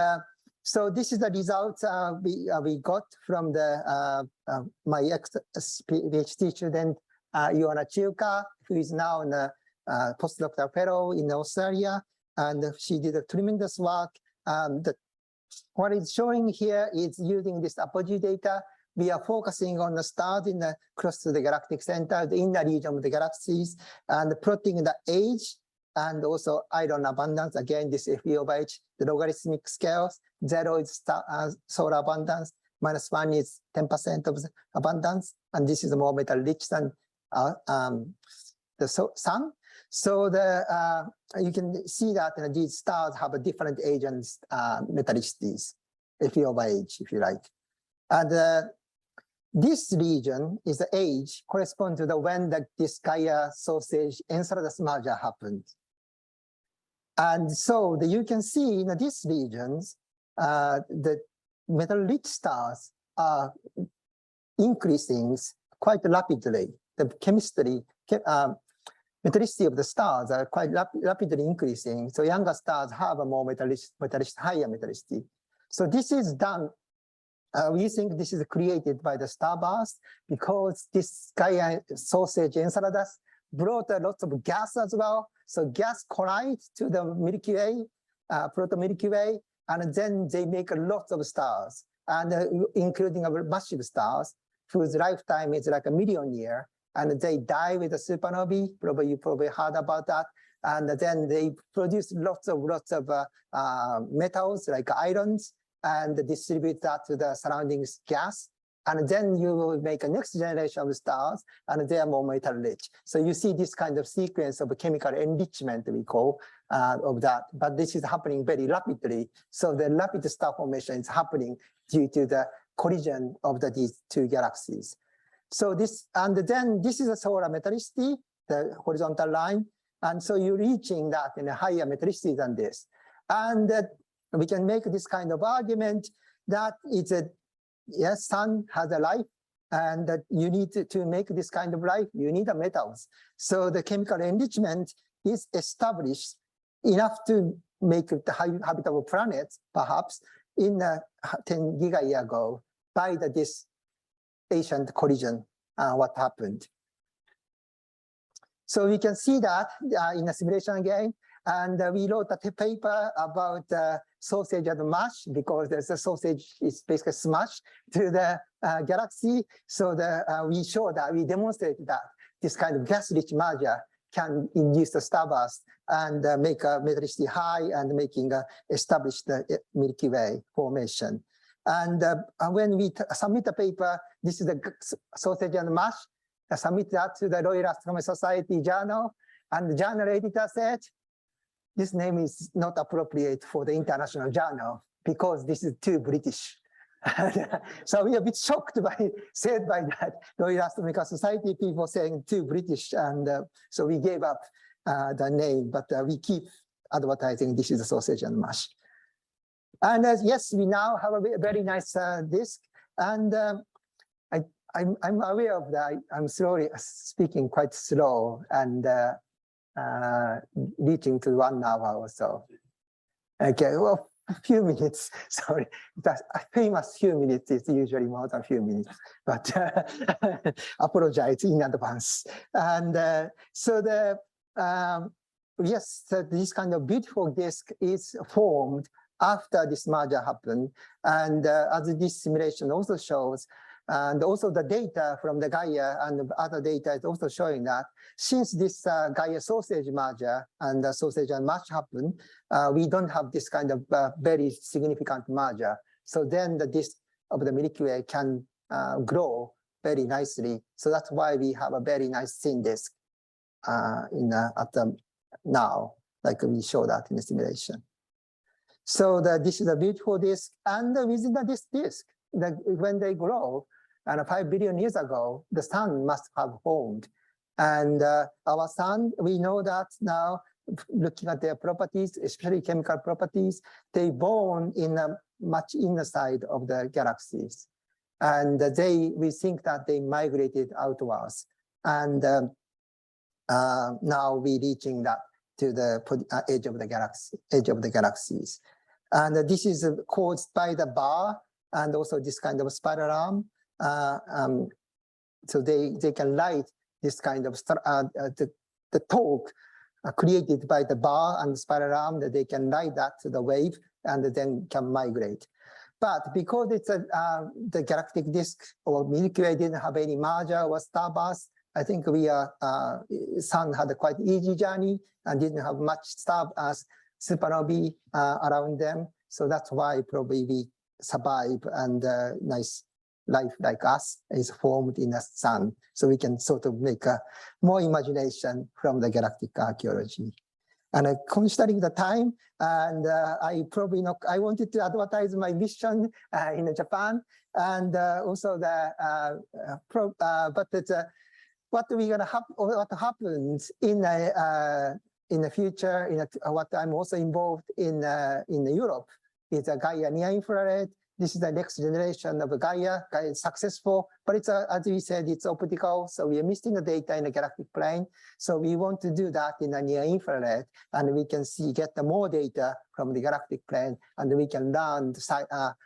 so this is the result we got from my ex-PhD student, Ioana Chiuka, who is now a postdoctoral fellow in Australia. And she did a tremendous work. What it's showing here is using this apogee data. We are focusing on the stars in the close to the galactic center, the inner region of the galaxies, and plotting the age and also iron abundance. Again, this FE/H, the logarithmic scales. 0 is solar abundance, -1 is 10% of the abundance, and this is more metal rich than the sun. So you can see that these stars have a different age and metallicities, FE/H, if you like. And this region is the age correspond to when this Gaia sausage Enceladus merger happened. And so you can see in these regions, the metal-rich stars are increasing quite rapidly. The chemistry, metallicity of the stars are quite rapidly increasing. So younger stars have a more higher metallicity. So this is done. We think this is created by the starburst because this Gaia sausage Enceladus brought a lot of gas as well. So gas collides to the Milky Way, proto-Milky Way, and then they make a lot of stars, and including massive stars whose lifetime is like 1 million years, and they die with a supernovae. You probably heard about that. And then they produce lots of metals like irons and distribute that to the surrounding gas. And then you will make a next generation of stars, and they are more metal rich. So you see this kind of sequence of chemical enrichment, we call, of that. But this is happening very rapidly. So the rapid star formation is happening due to the collision of these two galaxies. So this, and then this is a solar metallicity, the horizontal line. And so you're reaching that in a higher metricity than this. And we can make this kind of argument that it's a, yes, sun has a life, and that you need to make this kind of life, you need the metals. So the chemical enrichment is established enough to make the habitable planets, perhaps, in 10 giga-year ago by this ancient collision, what happened. So we can see that in a simulation again. And we wrote a paper about sausage and mash, because there's a sausage is basically smashed to the galaxy. So we show that, we demonstrated that this kind of gas-rich merger can induce the starburst and make a metricity high and making establish the Milky Way formation. And when we submit the paper, this is the sausage and mash. I submit that to the Royal Astronomical Society journal, and the journal editor said, this name is not appropriate for the international journal because this is too British. So we are a bit shocked by that Royal Astronomical Society people saying too British, and so we gave up the name, but we keep advertising this is a sausage and mash. And yes, we now have a very nice disk, and I'm aware of that. I'm slowly speaking quite slow and reaching to 1 hour or so. Okay, well, a few minutes, sorry. That famous few minutes is usually more than a few minutes, but apologize in advance. And so yes, this kind of beautiful disk is formed after this merger happened. And as this simulation also shows, and also the data from the Gaia and other data is also showing that since this Gaia sausage merger and the sausage and mash happened, we don't have this kind of very significant merger. So then the disk of the Milky Way can grow very nicely. So that's why we have a very nice thin disk now, like we show that in the simulation. So this is a beautiful disk, and within this disk, when they grow, and 5 billion years ago, the sun must have formed. And our sun, we know that now, looking at their properties, especially chemical properties, they born in a much inner side of the galaxies. And we think that they migrated outwards. And now we're reaching that to the edge of the galaxies. And this is caused by the bar and also this kind of spiral arm. So they can light this kind of the torque created by the bar and the spiral arm, that they can light that to the wave and then can migrate. But because it's the galactic disk or Milky Way didn't have any merger or starburst, I think sun had a quite easy journey and didn't have much supernovae around them. So that's why probably we survive, and nice life like us is formed in the sun. So we can sort of make more imagination from the galactic archaeology. And considering the time, and I wanted to advertise my mission in Japan, and also what happens in the future, what I'm also involved in Europe is a Gaia near-infrared. This is the next generation of Gaia. Gaia is successful, but it's as we said, it's optical, so we are missing the data in the galactic plane. So we want to do that in a near-infrared, and we can get the more data from the galactic plane, and we can learn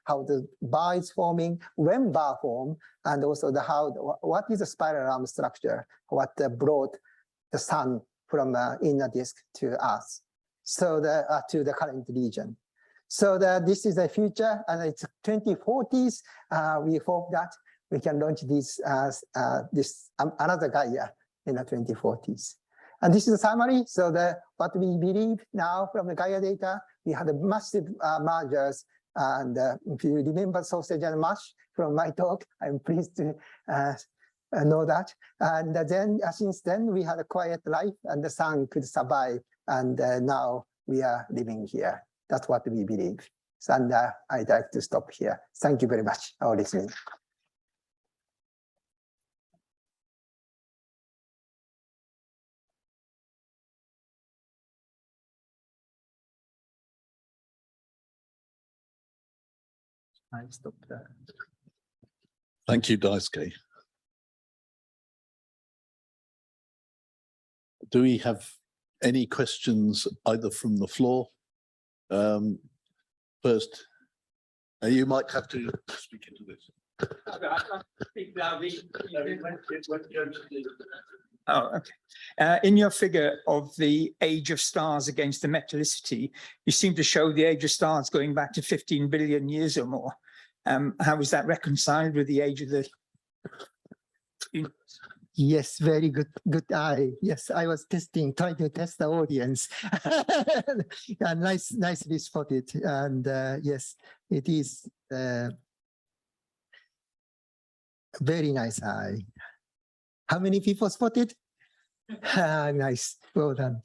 how the bar is forming, when bar form, and also what is the spiral arm structure, what brought the sun from inner disk to us, so to the current region. So this is the future, and it's 2040s. We hope that we can launch another Gaia in the 2040s. And this is a summary. So what we believe now from the Gaia data, we had a massive mergers. And if you remember sausage and mash from my talk, I'm pleased to know that. And then since then, we had a quiet life, and the sun could survive. And now we are living here. That's what we believe. And I'd like to stop here. Thank you very much for listening. I stop there. Thank you, Daisuke. Do we have any questions either from the floor? First, you might have to speak into this. Oh, okay. In your figure of the age of stars against the metallicity, you seem to show the age of stars going back to 15 billion years or more. How is that reconciled with the age of the universe? Yes, very good eye. Yes, I was trying to test the audience. Yeah, nicely spotted. And yes, it is very nice eye. How many people spotted? Nice, well done.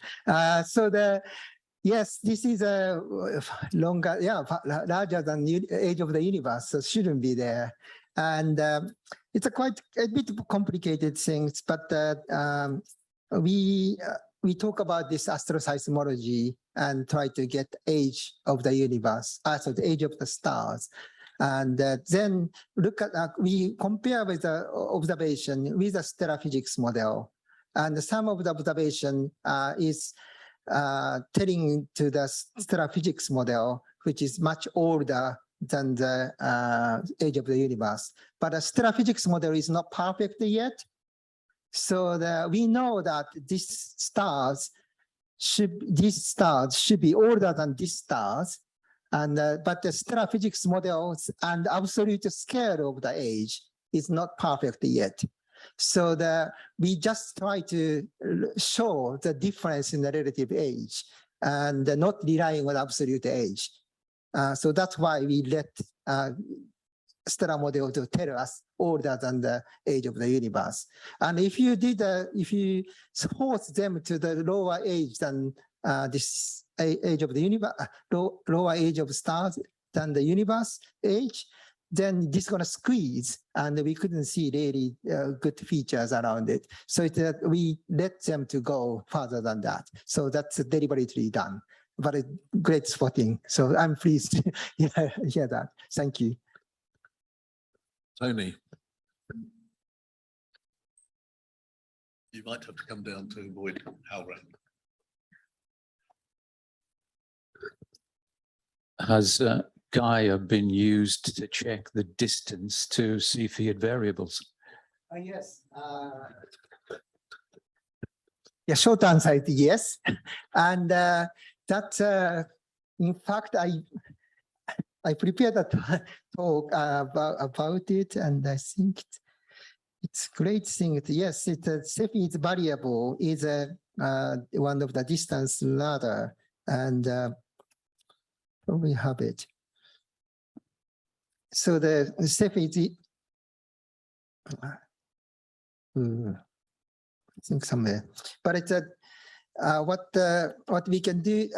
Yes, this is a longer, larger than age of the universe, so shouldn't be there. And it's a bit complicated things, but we talk about this astroseismology and try to get age of the universe, so the age of the stars. And then look at, we compare with the observation with the stellar physics model. And some of the observation is telling to the stellar physics model, which is much older than the age of the universe. But the stellar physics model is not perfect yet. So we know that these stars should be older than these stars. And but the stellar physics models and absolute scale of the age is not perfect yet. So we just try to show the difference in the relative age and not relying on absolute age. So that's why we let stellar model to tell us older than the age of the universe. And if you force them to the lower age than this age of the universe, lower age of stars than the universe age, then this is going to squeeze, and we couldn't see really good features around it. So we let them to go further than that. So that's deliberately done, but a great spotting. So I'm pleased to hear that. Thank you. Tony, you might have to come down to avoid Howrah. Has Gaia been used to check the distance to Cepheid variables? Yes. Yeah, short answer is yes. And that, in fact, I prepared a talk about it, and I think it's a great thing. Yes, Cepheid variable is one of the distance ladder, and we have it. So the Cepheid, I think somewhere, but it's what we can do.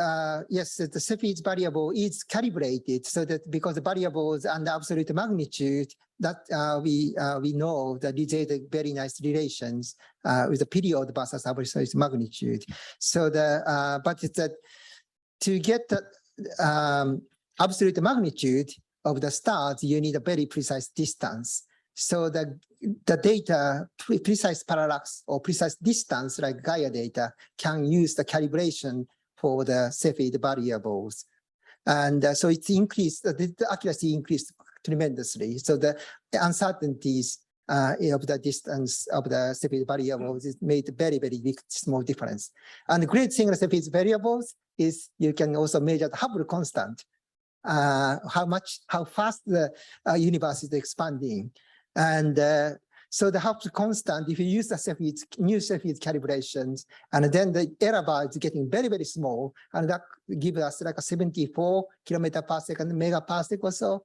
Yes, the Cepheid variable is calibrated so that because the variables and the absolute magnitude that we know that these are very nice relations with the period versus absolute magnitude. So but it's to get the absolute magnitude of the stars, you need a very precise distance. So the data, precise parallax or precise distance like Gaia data can use the calibration for the Cepheid variables. And so it's increased, the accuracy increased tremendously. So the uncertainties of the distance of the Cepheid variables is made very, very big, small difference. And the great thing with Cepheid variables is you can also measure the Hubble constant, how fast the universe is expanding. And so the Hubble constant, if you use the new Cepheid calibrations, and then the error bar is getting very, very small, and that gives us like a 74 kilometer per second, megaparsec or so,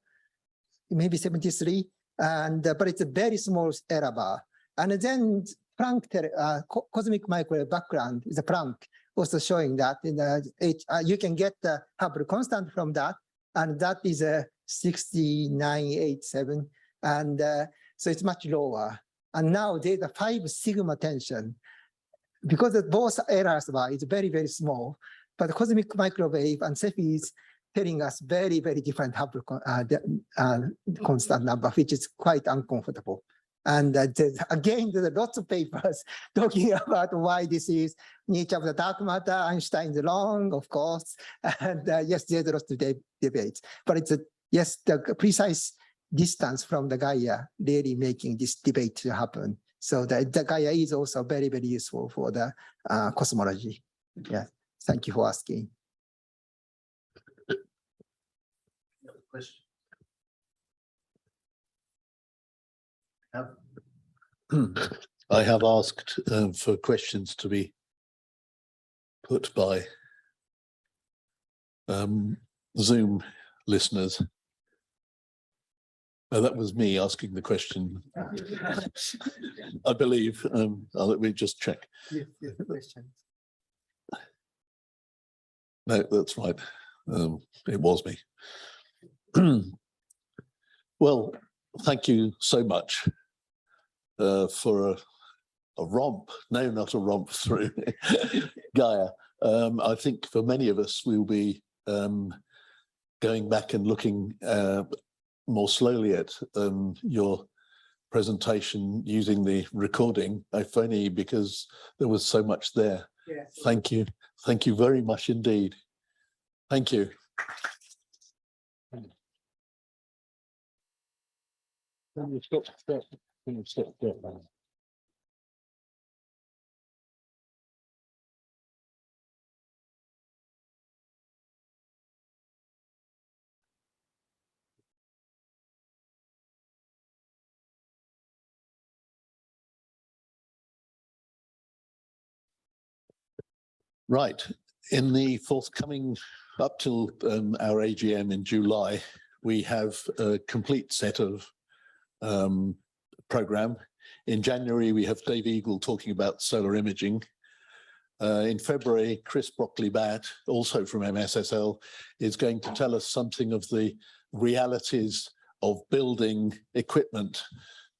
maybe 73. And but it's a very small error bar. And then Planck, cosmic microwave background is a Planck, also showing that in you can get the Hubble constant from that, and that is a 6987, and so it's much lower. And now there's a 5 sigma tension because of both errors bar is very, very small, but the cosmic microwave and Cepheid telling us very, very different Hubble constant number, which is quite uncomfortable. And again, there are lots of papers talking about why this is nature of the dark matter. Einstein is wrong, of course. And yes, there's lots of debates. But it's yes, the precise distance from the Gaia really making this debate to happen. So the Gaia is also very, very useful for the cosmology. Yeah, thank you for asking. I have asked for questions to be put by Zoom listeners. That was me asking the question. I believe. Let me just check. No, that's right. It was me. Well, thank you so much for a romp. No, not a romp through Gaia. I think for many of us, we'll be going back and looking more slowly at your presentation using the recording, if only because there was so much there. Yes. Thank you. Thank you very much indeed. Thank you. Right. In the forthcoming, up till our AGM in July, we have a complete set of program. In January, we have Dave Eagle talking about solar imaging. In February, Chris Brockley-Batt, also from MSSL, is going to tell us something of the realities of building equipment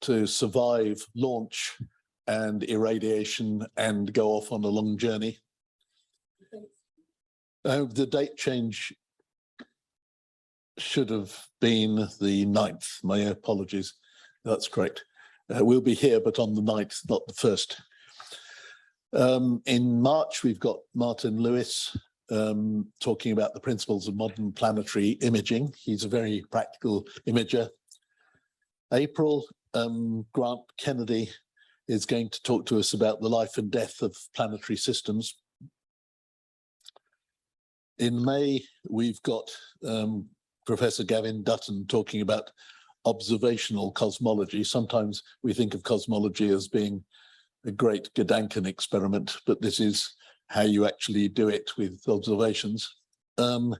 to survive launch and irradiation and go off on a long journey. The date change should have been the 9th. My apologies. That's correct. We'll be here, but on the 9th, not the 1st. In March, we've got Martin Lewis talking about the principles of modern planetary imaging. He's a very practical imager. April, Grant Kennedy is going to talk to us about the life and death of planetary systems. In May, we've got Professor Gavin Dutton talking about observational cosmology. Sometimes we think of cosmology as being a great Gedanken experiment, but this is how you actually do it with observations. And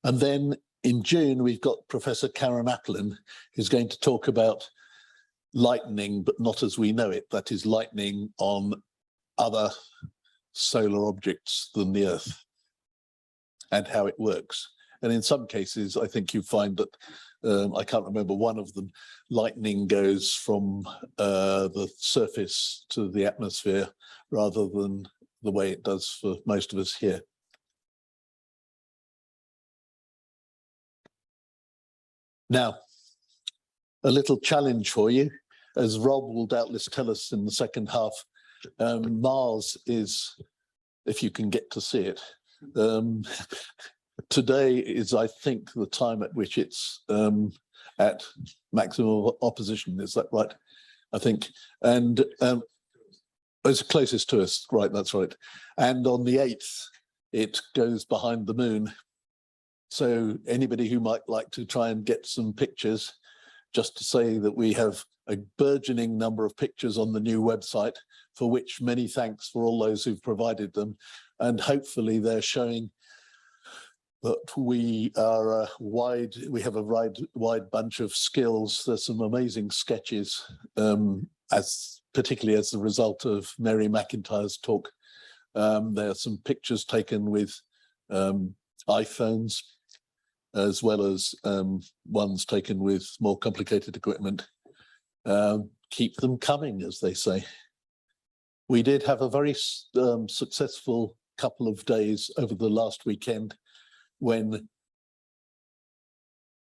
then in June, we've got Professor Karen Applin, who's going to talk about lightning, but not as we know it. That is lightning on other solar objects than the Earth and how it works. And in some cases, I think you find that, I can't remember one of them, lightning goes from the surface to the atmosphere rather than the way it does for most of us here. Now, a little challenge for you, as Rob will doubtless tell us in the second half, Mars is, if you can get to see it, today is, I think, the time at which it's at maximum opposition. Is that right? I think. And it's closest to us, right? That's right. And on the 8th, it goes behind the moon. So anybody who might like to try and get some pictures, just to say that we have a burgeoning number of pictures on the new website, for which many thanks for all those who've provided them. And hopefully they're showing that we are we have a wide bunch of skills. There's some amazing sketches, particularly as the result of Mary McIntyre's talk. There are some pictures taken with iPhones, as well as ones taken with more complicated equipment. Keep them coming, as they say. We did have a very successful couple of days over the last weekend when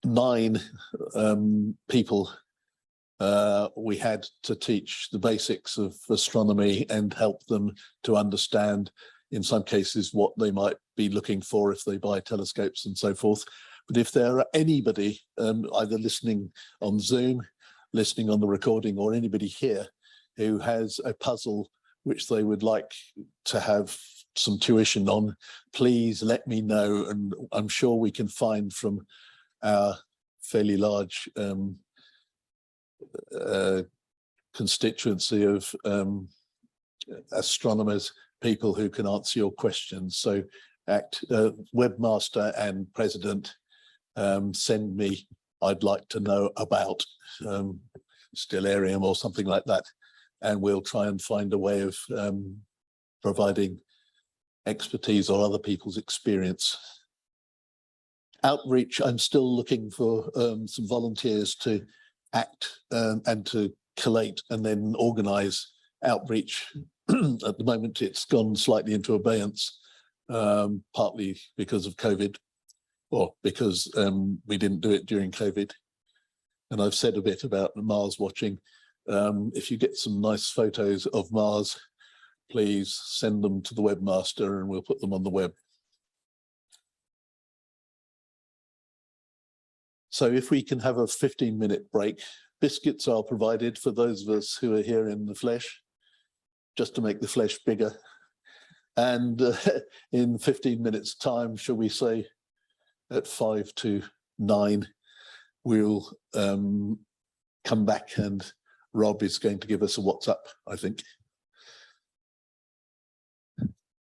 9 people we had to teach the basics of astronomy and help them to understand, in some cases, what they might be looking for if they buy telescopes and so forth. But if there are anybody either listening on Zoom, listening on the recording, or anybody here who has a puzzle which they would like to have some tuition on, please let me know, and I'm sure we can find from our fairly large constituency of astronomers, people who can answer your questions. So webmaster and president, send me, I'd like to know about stellarium or something like that, and we'll try and find a way of providing expertise or other people's experience. Outreach, I'm still looking for some volunteers to act and to collate and then organize outreach. At the moment, it's gone slightly into abeyance, partly because of COVID, or because we didn't do it during COVID. And I've said a bit about the Mars watching. If you get some nice photos of Mars, please send them to the webmaster and we'll put them on the web. So if we can have a 15-minute break, biscuits are provided for those of us who are here in the flesh, just to make the flesh bigger. And in 15 minutes time, shall we say at 5 to 9, we'll come back and Rob is going to give us a WhatsApp, I think.